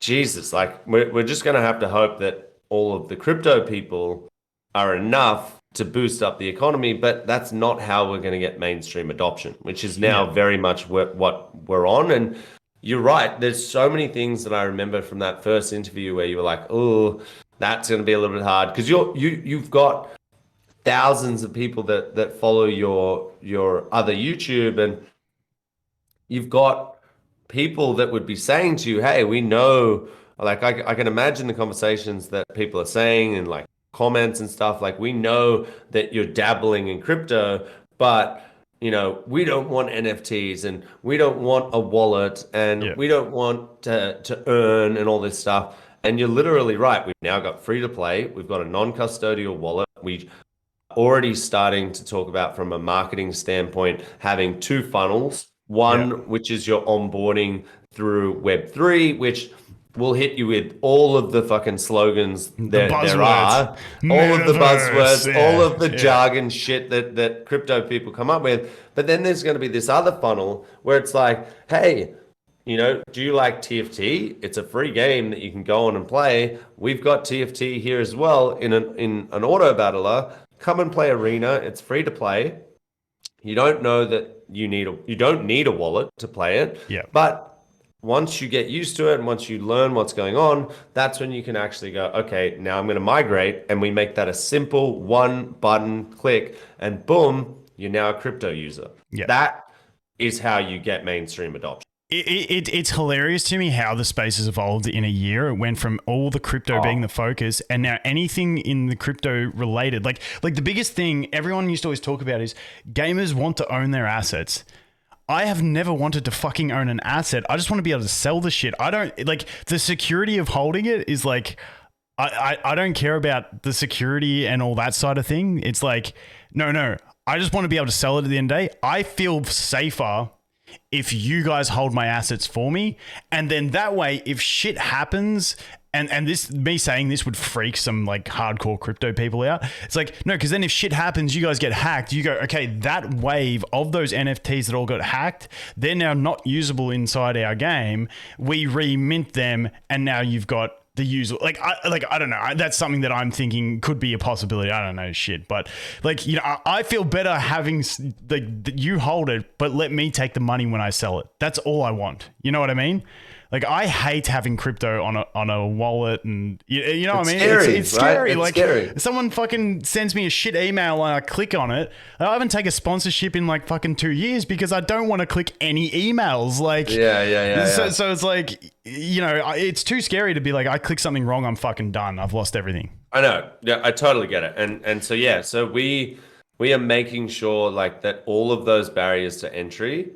Jesus, like we're just going to have to hope that all of the crypto people are enough to boost up the economy. But that's not how we're going to get mainstream adoption, which is now very much what we're on. And you're right. There's so many things that I remember from that first interview where you were like, oh, that's going to be a little bit hard because you've got thousands of people that follow your other YouTube, and you've got people that would be saying to you, hey, we know, like I can imagine the conversations that people are saying and like comments and stuff, like we know that you're dabbling in crypto, but you know, we don't want NFTs and we don't want a wallet and we don't want to earn and all this stuff. And you're literally right. We've now got free to play. We've got a non-custodial wallet. We already starting to talk about, from a marketing standpoint, having 2 funnels. One, which is your onboarding through Web3, which will hit you with all of the fucking slogans there are, all of the buzzwords, all of the jargon shit that crypto people come up with. But then there's going to be this other funnel where it's like, hey, you know, do you like TFT? It's a free game that you can go on and play. We've got TFT here as well in an auto battler. Come and play Arena. It's free to play. You don't know that you don't need a wallet to play it. Yeah. But once you get used to it and once you learn what's going on, that's when you can actually go, okay, now I'm going to migrate, and we make that a simple 1-button click, and boom, you're now a crypto user. Yeah. That is how you get mainstream adoption. It's hilarious to me how the space has evolved in a year. It went from all the crypto being the focus, and now anything in the crypto related, like the biggest thing everyone used to always talk about is gamers want to own their assets. I have never wanted to fucking own an asset. I just want to be able to sell the shit. I don't like the security of holding it is like, I don't care about the security and all that side of thing. It's like, no. I just want to be able to sell it at the end of the day. I feel safer if you guys hold my assets for me. And then that way, if shit happens, and this, me saying this would freak some like hardcore crypto people out. It's like, no, because then if shit happens, you guys get hacked. You go, okay, that wave of those NFTs that all got hacked, they're now not usable inside our game. We remint them, and now you've got the user, I don't know. That's something that I'm thinking could be a possibility. I don't know shit, but like, you know, I feel better having you hold it, but let me take the money when I sell it. That's all I want. You know what I mean? Like, I hate having crypto on a wallet, and you know what I mean? It's scary. Right? Like, scary. Someone fucking sends me a shit email and I click on it. I haven't taken a sponsorship in like fucking 2 years because I don't want to click any emails. Like, So it's like, you know, it's too scary to be like, I click something wrong, I'm fucking done. I've lost everything. I know. Yeah, I totally get it. And so yeah, so we are making sure like that all of those barriers to entry,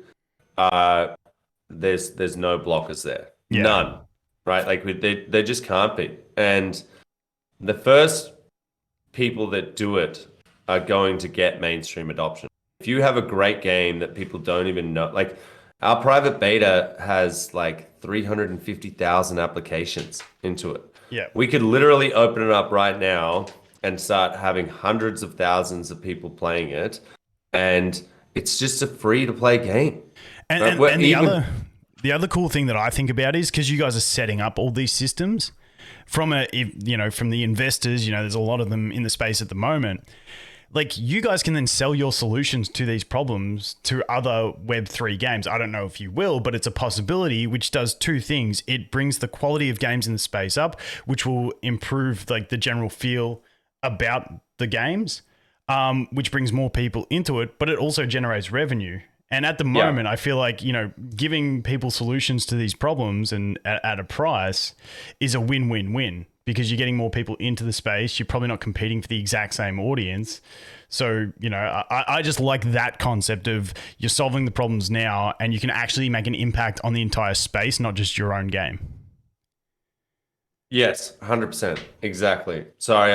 there's no blockers there. Yeah. None. Right? Like they just can't be. And the first people that do it are going to get mainstream adoption. If you have a great game that people don't even know, like our private beta has like 350,000 applications into it. Yeah. We could literally open it up right now and start having hundreds of thousands of people playing it. And it's just a free to play game. And the other cool thing that I think about is because you guys are setting up all these systems from the investors, you know, there's a lot of them in the space at the moment. Like, you guys can then sell your solutions to these problems to other Web3 games. I don't know if you will, but it's a possibility, which does two things. It brings the quality of games in the space up, which will improve like the general feel about the games, which brings more people into it, but it also generates revenue. And at the moment, I feel like, you know, giving people solutions to these problems and at a price is a win-win-win, because you're getting more people into the space. You're probably not competing for the exact same audience. So, you know, I just like that concept of you're solving the problems now and you can actually make an impact on the entire space, not just your own game. Yes, 100%. Exactly. Sorry,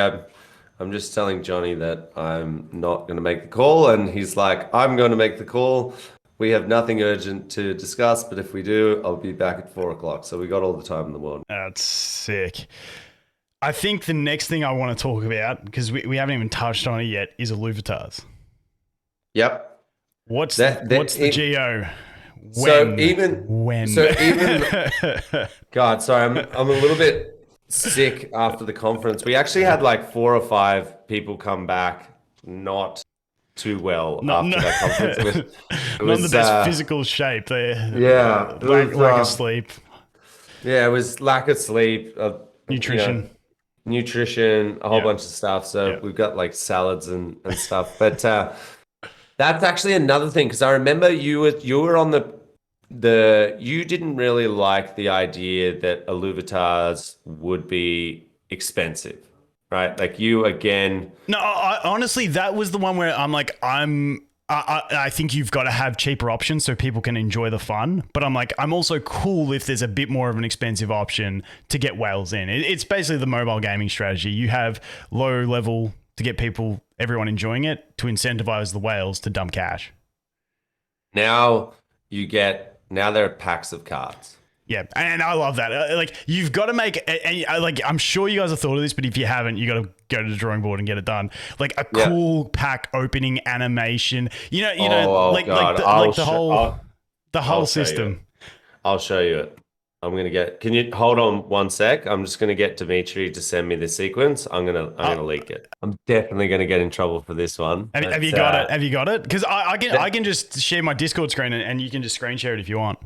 I'm just telling Johnny that I'm not going to make the call, and he's like, I'm going to make the call. We have nothing urgent to discuss, but if we do, I'll be back at 4 o'clock. So we got all the time in the world. That's sick. I think the next thing I want to talk about, because we haven't even touched on it yet, is Illuvitars. Yep. What's the GO? When? God, sorry, I'm a little bit sick after the conference. We actually had like 4 or 5 people come back not too well after that conference. It was not in the best physical shape. Yeah, lack of sleep. Yeah, it was lack of sleep, nutrition, a whole bunch of stuff. So we've got like salads and stuff. But that's actually another thing, because I remember you were on you didn't really like the idea that Illuvitars would be expensive, right? Like you again. No, honestly, that was the one where I'm like, I think you've got to have cheaper options so people can enjoy the fun. But I'm like, I'm also cool if there's a bit more of an expensive option to get whales in. It's basically the mobile gaming strategy. You have low level to get everyone enjoying it, to incentivize the whales to dump cash. Now there are packs of cards. Yeah, and I love that. Like, you've got to make, and like, I'm sure you guys have thought of this, but if you haven't, you got to go to the drawing board and get it done. Like a cool pack opening animation. The whole system. I'll show you it. Can you hold on one sec? I'm just gonna get Dimitri to send me the sequence. I'm gonna leak it. I'm definitely gonna get in trouble for this one. Have you got it? Have you got it? Because I can just share my Discord screen and you can just screen share it if you want.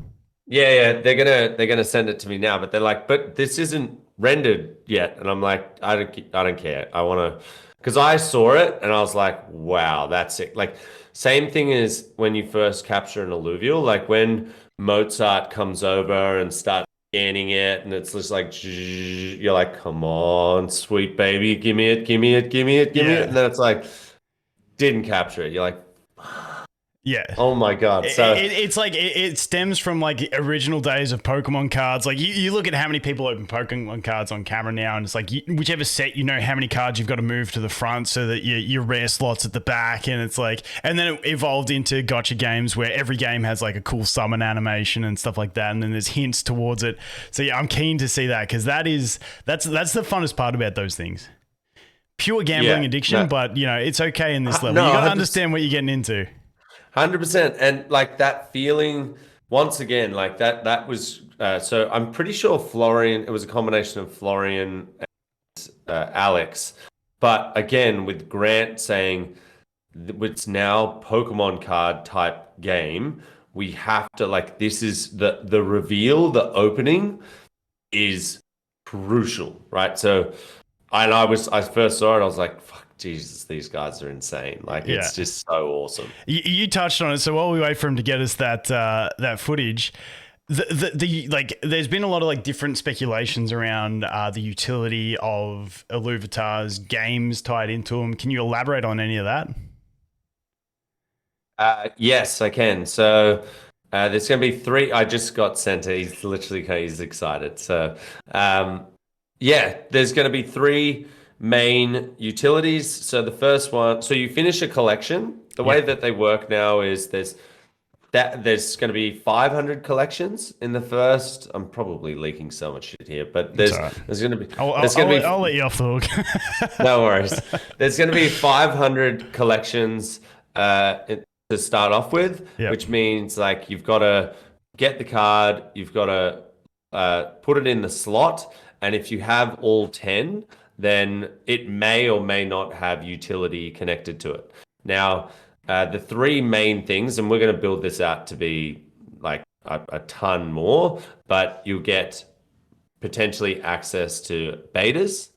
Yeah. They're gonna send it to me now, but they're like, but this isn't rendered yet, and I'm like, I don't care. I want to, because I saw it and I was like, wow, that's it. Like, same thing as when you first capture an alluvial, like when Mozart comes over and starts scanning it, and it's just like, you're like, come on, sweet baby, give me it. And then it's like, didn't capture it. You're like, Yeah. Oh my God. So It's like it stems from like original days of Pokemon cards. Like you look at how many people open Pokemon cards on camera now, and it's like whichever set, you know how many cards you've got to move to the front so that your rare slots at the back, and it's like, and then it evolved into gotcha games where every game has like a cool summon animation and stuff like that, and then there's hints towards it. So yeah, I'm keen to see that because that's the funnest part about those things. Pure gambling addiction, but you know it's okay in this level. no, You got to 100%. understand what you're getting into. 100%. And like that feeling, once again, like that was, so I'm pretty sure Florian, it was a combination of Florian and Alex. But again, with Grant saying it's now Pokemon card type game, we have to, like, this is the reveal, the opening is crucial, right? So, I first saw it, I was like, fuck, Jesus, these guys are insane. Like, it's just so awesome. You touched on it. So while we wait for him to get us that footage, like there's been a lot of like different speculations around the utility of Illuvitars games tied into them. Can you elaborate on any of that? Yes, I can. So there's going to be three. I just got sent it. He's excited. So yeah, there's going to be three main utilities. So the first one, so you finish a collection. The way that they work now is there's going to be 500 collections in the first. I'm probably leaking so much shit here, but there's going to be. I'll let you off the hook. No worries. There's going to be 500 collections to start off with, which means like you've got to get the card, you've got to put it in the slot, and if you have all 10, then it may or may not have utility connected to it. Now, the three main things, and we're going to build this out to be like a ton more, but you'll get potentially access to betas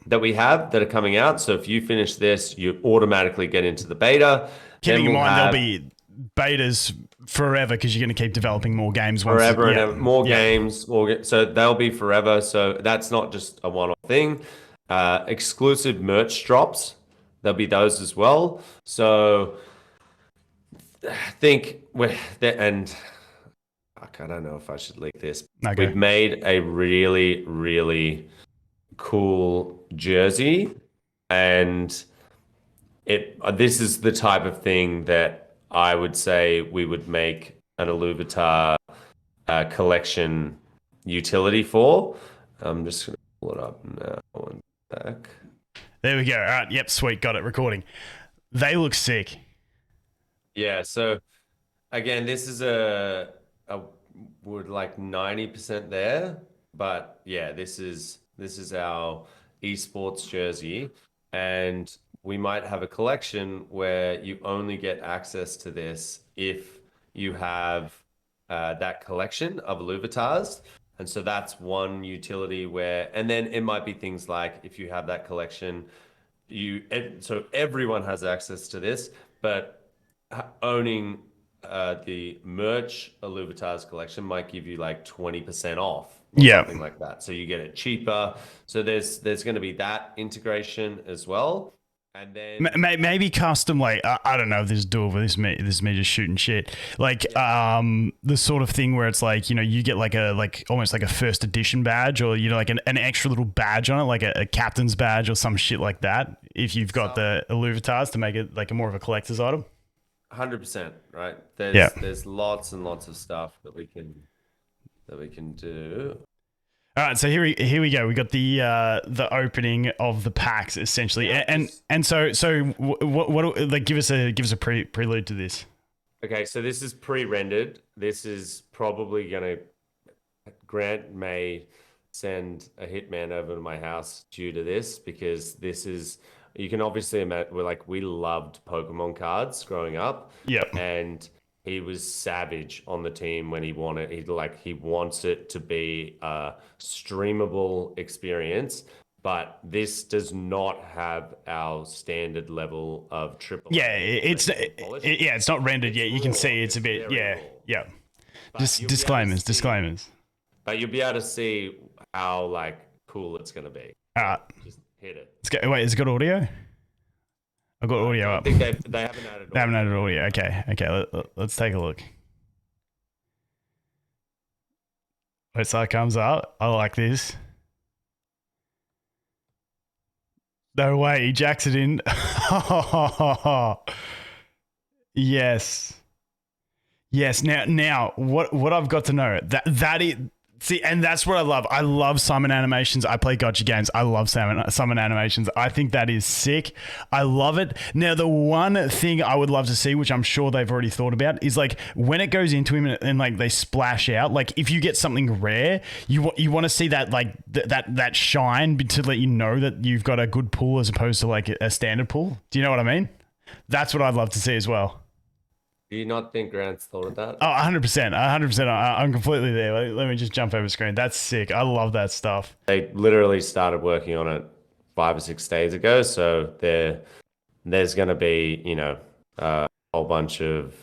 that we have that are coming out. So if you finish this, you automatically get into the beta. Keeping in mind there'll be betas forever because you're going to keep developing more games. Forever and ever, more games. So they'll be forever. So that's not just a one-off thing. Exclusive merch drops. There'll be those as well. So I think and I don't know if I should leak this. Okay. We've made a really, really cool jersey, and this is the type of thing that I would say we would make an Illuvitar collection utility for. I'm just going to pull it up now. One sec. There we go. All right. Yep. Sweet. Got it. Recording. They look sick. Yeah. So again, this is would like 90% there, but yeah, this is our esports jersey, and we might have a collection where you only get access to this if you have that collection of Illuvitars. And so that's one utility where, and then it might be things like if you have that collection, so everyone has access to this, but owning the merch Illuvitars collection might give you like 20% off or something like that. So you get it cheaper. So there's going to be that integration as well. And then maybe custom, like I don't know if this is doable. This is me just shooting shit. Like the sort of thing where it's like, you know, you get like almost like a first edition badge, or you know, like an extra little badge on it, like a captain's badge or some shit like that. If you've got the Illuvitars to make it like more of a collector's item. 100%, right? There's lots and lots of stuff that we can do. All right, so here we go. We got the opening of the packs essentially, and so what like give us a prelude to this. Okay, so this is pre-rendered. This is probably Grant may send a hitman over to my house due to this, because this is, you can obviously imagine, we loved Pokemon cards growing up. Yep. And he was savage on the team when he wants it to be a streamable experience, but this does not have our standard level of triple. Yeah, it's not rendered yet. You can see it's a bit, yeah. Just disclaimers. But you'll be able to see how cool it's going to be. All right. Just hit it. Wait, has it got audio? I've got audio I up. think they haven't added They haven't audio. added audio. Okay. Okay. Let's take a look. Wait, so it comes up. I like this. No way. He jacks it in. Yes. Yes. Now, what I've got to know that is. See, and that's what I love. I love summon animations. I play gotcha games. I love summon animations. I think that is sick. I love it. Now, the one thing I would love to see, which I'm sure they've already thought about, is like when it goes into him and like they splash out. Like if you get something rare, you want to see that like that shine to let you know that you've got a good pull as opposed to like a standard pull. Do you know what I mean? That's what I'd love to see as well. Do you not think Grant's thought of that? Oh, 100%. 100%. I'm completely there. Let me just jump over screen. That's sick. I love that stuff. They literally started working on it 5 or 6 days ago, so there's going to be, a whole bunch of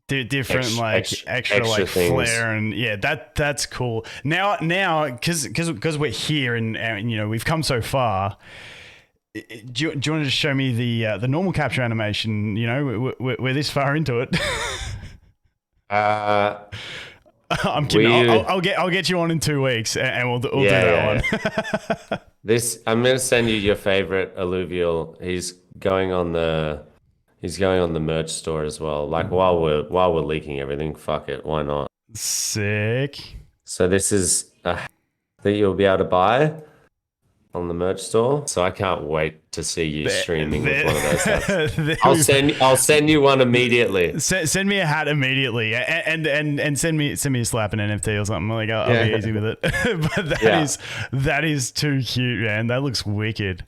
Different like extra like things. flair and yeah, that's cool. Now because we're here and we've come so far. Do you want to just show me the normal capture animation? We're this far into it. I'm kidding. I'll get you on in 2 weeks, and we'll do that one. I'm gonna send you your favorite Alluvial. He's going on the merch store as well. Like while we're leaking everything, fuck it, why not? Sick. So this is a that you'll be able to buy on the merch store. So I can't wait to see you streaming with one of those hats. I'll send you one immediately. Send me a hat immediately, and send me a slap an NFT or something. Like I'll be easy with it. But that is too cute, man. That looks wicked.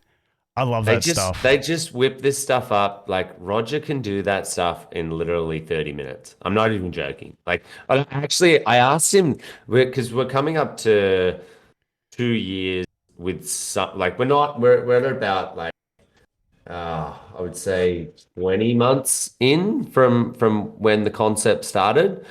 I love that stuff. They just whip this stuff up. Like Roger can do that stuff in literally 30 minutes. I'm not even joking. Like I asked him because we're coming up to 2 years with some like we're at about like I would say 20 months in from when the concept started,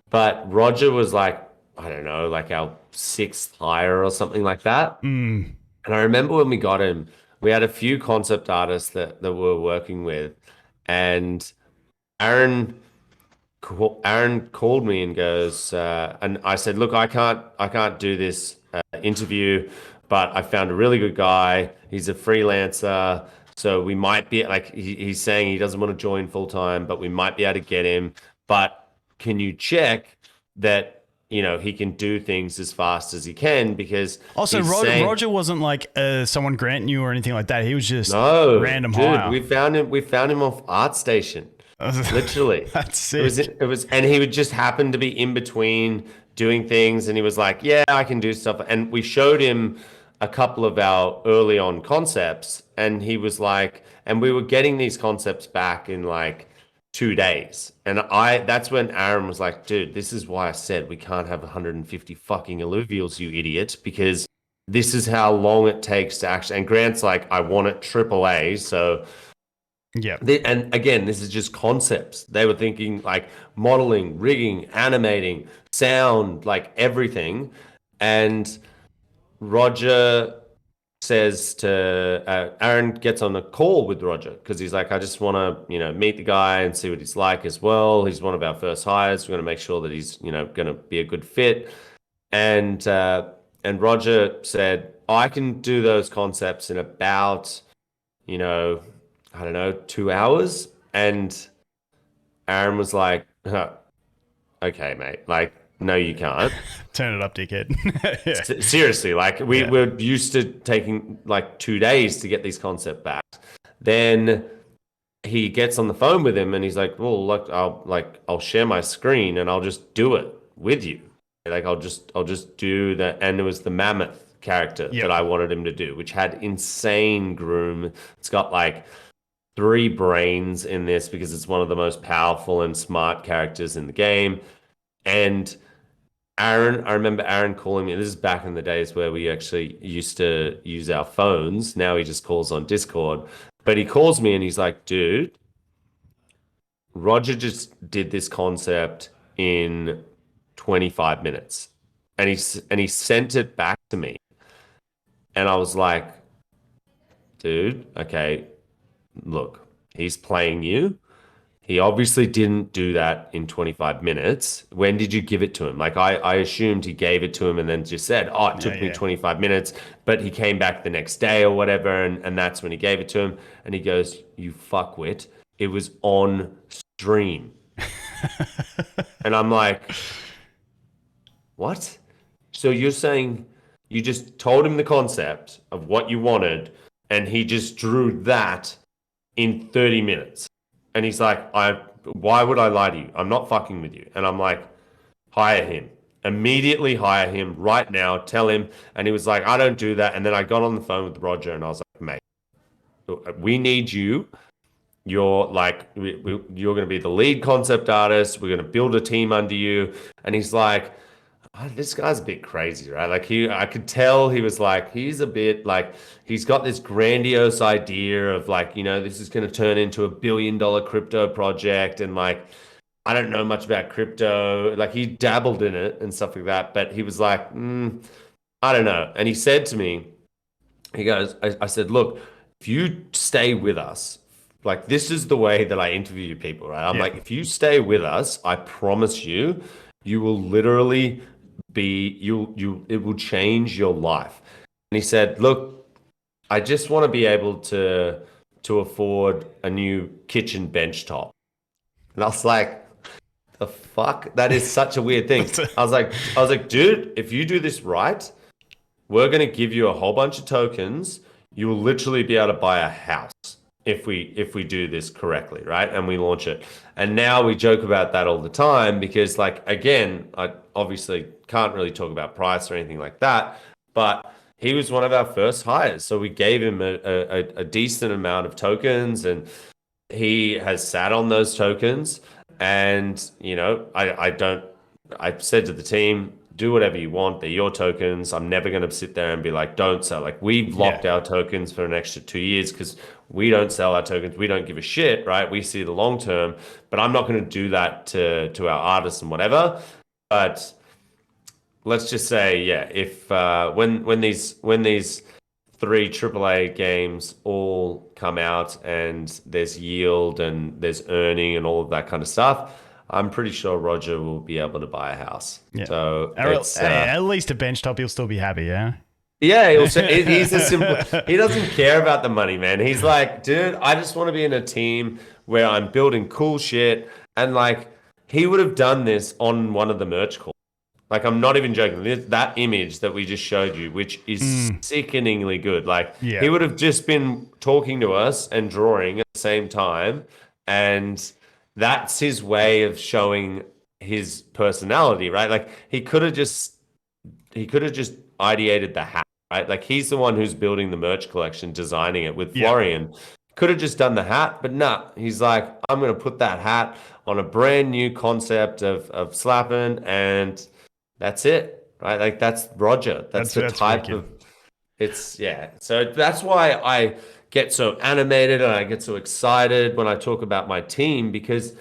but Roger was like, I don't know, like our 6th hire or something like that. And I remember when we got him, we had a few concept artists that we were working with, and Aaron called me and goes, and I said, look, I can't do this interview, but I found a really good guy. He's a freelancer. So we might be like, he's saying he doesn't want to join full time, but we might be able to get him. But can you check that, he can do things as fast as he can? Because also Roger wasn't like someone Grant knew or anything like that. He was just random dude, hire. We found him off ArtStation. Literally. That's sick. It was, and he would just happen to be in between doing things, and he was like, yeah, I can do stuff. And we showed him a couple of our early on concepts, and he was like, and we were getting these concepts back in like 2 days. And that's when Aaron was like, dude, this is why I said we can't have 150 fucking Alluvials, you idiot, because this is how long it takes to actually, and Grant's like, I want it AAA. So yeah. And again, this is just concepts. They were thinking like modeling, rigging, animating, sound, like everything. And Roger says to Aaron gets on a call with Roger because he's like, I just want to, meet the guy and see what he's like as well. He's one of our first hires. We're going to make sure that he's, going to be a good fit. And Roger said, I can do those concepts in about, I don't know, 2 hours. And Aaron was like, okay, mate, like, no, you can't. Turn it up, dickhead. Yeah. Seriously, like we're used to taking like 2 days to get these concept back. Then he gets on the phone with him and he's like, well, look, I'll share my screen and I'll just do it with you. Like I'll just do that. And it was the mammoth character that I wanted him to do, which had insane groom. It's got like 3 brains in this because it's one of the most powerful and smart characters in the game. And I remember Aaron calling me. This is back in the days where we actually used to use our phones. Now he just calls on Discord. But he calls me and he's like, dude, Roger just did this concept in 25 minutes. And he sent it back to me. And I was like, dude, okay, look, he's playing you. He obviously didn't do that in 25 minutes. When did you give it to him? Like I assumed he gave it to him and then just said, oh, it took me 25 minutes, but he came back the next day or whatever, and that's when he gave it to him. And he goes, you fuckwit. It was on stream. And I'm like, what? So you're saying you just told him the concept of what you wanted, and he just drew that in 30 minutes. And he's like, why would I lie to you? I'm not fucking with you. And I'm like, hire him. Immediately hire him right now. Tell him. And he was like, I don't do that. And then I got on the phone with Roger and I was like, mate, we need you. You're like, you're going to be the lead concept artist. We're going to build a team under you. And he's like, oh, this guy's a bit crazy, right? Like I could tell he was like, he's a bit like, he's got this grandiose idea of like, this is going to turn into $1 billion crypto project. And like, I don't know much about crypto. Like he dabbled in it and stuff like that. But he was like, I don't know. And he said to me, he goes, I said, look, if you stay with us, like this is the way that I interview people, right? I'm like, if you stay with us, I promise you, you will literally it will change your life. And he said, look, I just want to be able to afford a new kitchen bench top. And I was like, the fuck? That is such a weird thing. I was like, dude, if you do this right, we're going to give you a whole bunch of tokens. You will literally be able to buy a house if we do this correctly, right? And we launch it. And now we joke about that all the time because, like, again, I obviously can't really talk about price or anything like that, but he was one of our first hires. So we gave him a decent amount of tokens and he has sat on those tokens. And, I said to the team, do whatever you want. They're your tokens. I'm never going to sit there and be like, don't sell. Like we've locked our tokens for an extra 2 years because we don't sell our tokens. We don't give a shit, right? We see the long term, but I'm not going to do that to our artists and whatever. But let's just say, if when these 3 AAA games all come out and there's yield and there's earning and all of that kind of stuff, I'm pretty sure Roger will be able to buy a house. Yeah. So at least a bench top, he'll still be happy, yeah? Yeah, he's a simple. He doesn't care about the money, man. He's like, dude, I just want to be in a team where I'm building cool shit. And like, he would have done this on one of the merch calls. Like, I'm not even joking. That image that we just showed you, which is sickeningly good. Like, he would have just been talking to us and drawing at the same time. And that's his way of showing his personality, right? Like, he could have just ideated the hat, right? Like, he's the one who's building the merch collection, designing it with Florian. Could have just done the hat, but nah. He's like, I'm going to put that hat on a brand new concept of slapping, and that's it, right? Like, that's Roger. That's the type wicked. Of it's So that's why I get so animated and I get so excited when I talk about my team, because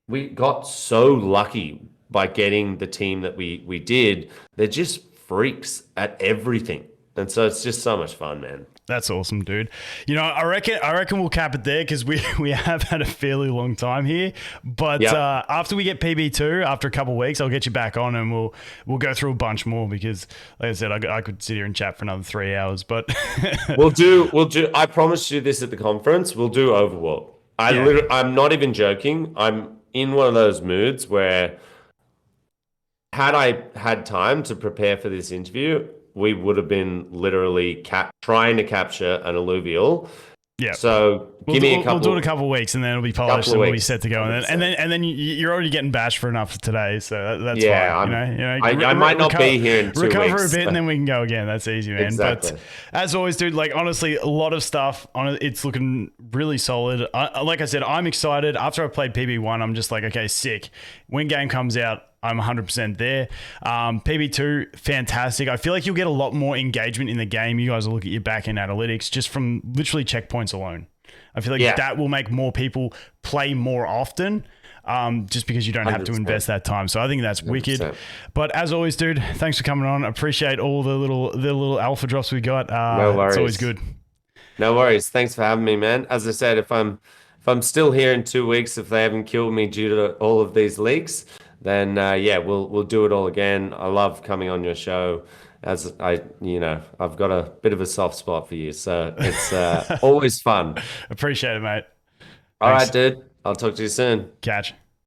we got so lucky by getting the team that we did. They're just freaks at everything. And so it's just so much fun, man. That's awesome, dude. I reckon we'll cap it there because we have had a fairly long time here. But after we get PB2, after a couple of weeks, I'll get you back on and we'll go through a bunch more because, like I said, I could sit here and chat for another 3 hours. But we'll do. I promised you this at the conference. We'll do Overworld. I'm not even joking. I'm in one of those moods where, had I had time to prepare for this interview, we would have been literally trying to capture an Alluvial. Yeah. So we'll do it a couple of weeks, and then it'll be polished and we'll be set to go. And then you're already getting bashed for enough today, so that's fine. I might not be here in 2 weeks. Recover a bit, and then we can go again. That's easy, man. Exactly. But as always, dude, like honestly, a lot of stuff. It's looking really solid. Like I said, I'm excited. After I played PB1, I'm just like, okay, sick. When game comes out, I'm 100% there. PB2, fantastic. I feel like you'll get a lot more engagement in the game. You guys will look at your back-end analytics just from literally checkpoints alone. I feel like that will make more people play more often just because you don't have to invest that time. So I think that's 100%. Wicked. But as always, dude, thanks for coming on. Appreciate all the little alpha drops we got. No worries. It's always good. No worries. Thanks for having me, man. As I said, if I'm still here in 2 weeks, if they haven't killed me due to all of these leaks, then yeah, we'll do it all again. I love coming on your show. As I've got a bit of a soft spot for you, so it's always fun. Appreciate it, mate. All right, Thanks. dude. I'll talk to you soon. Catch.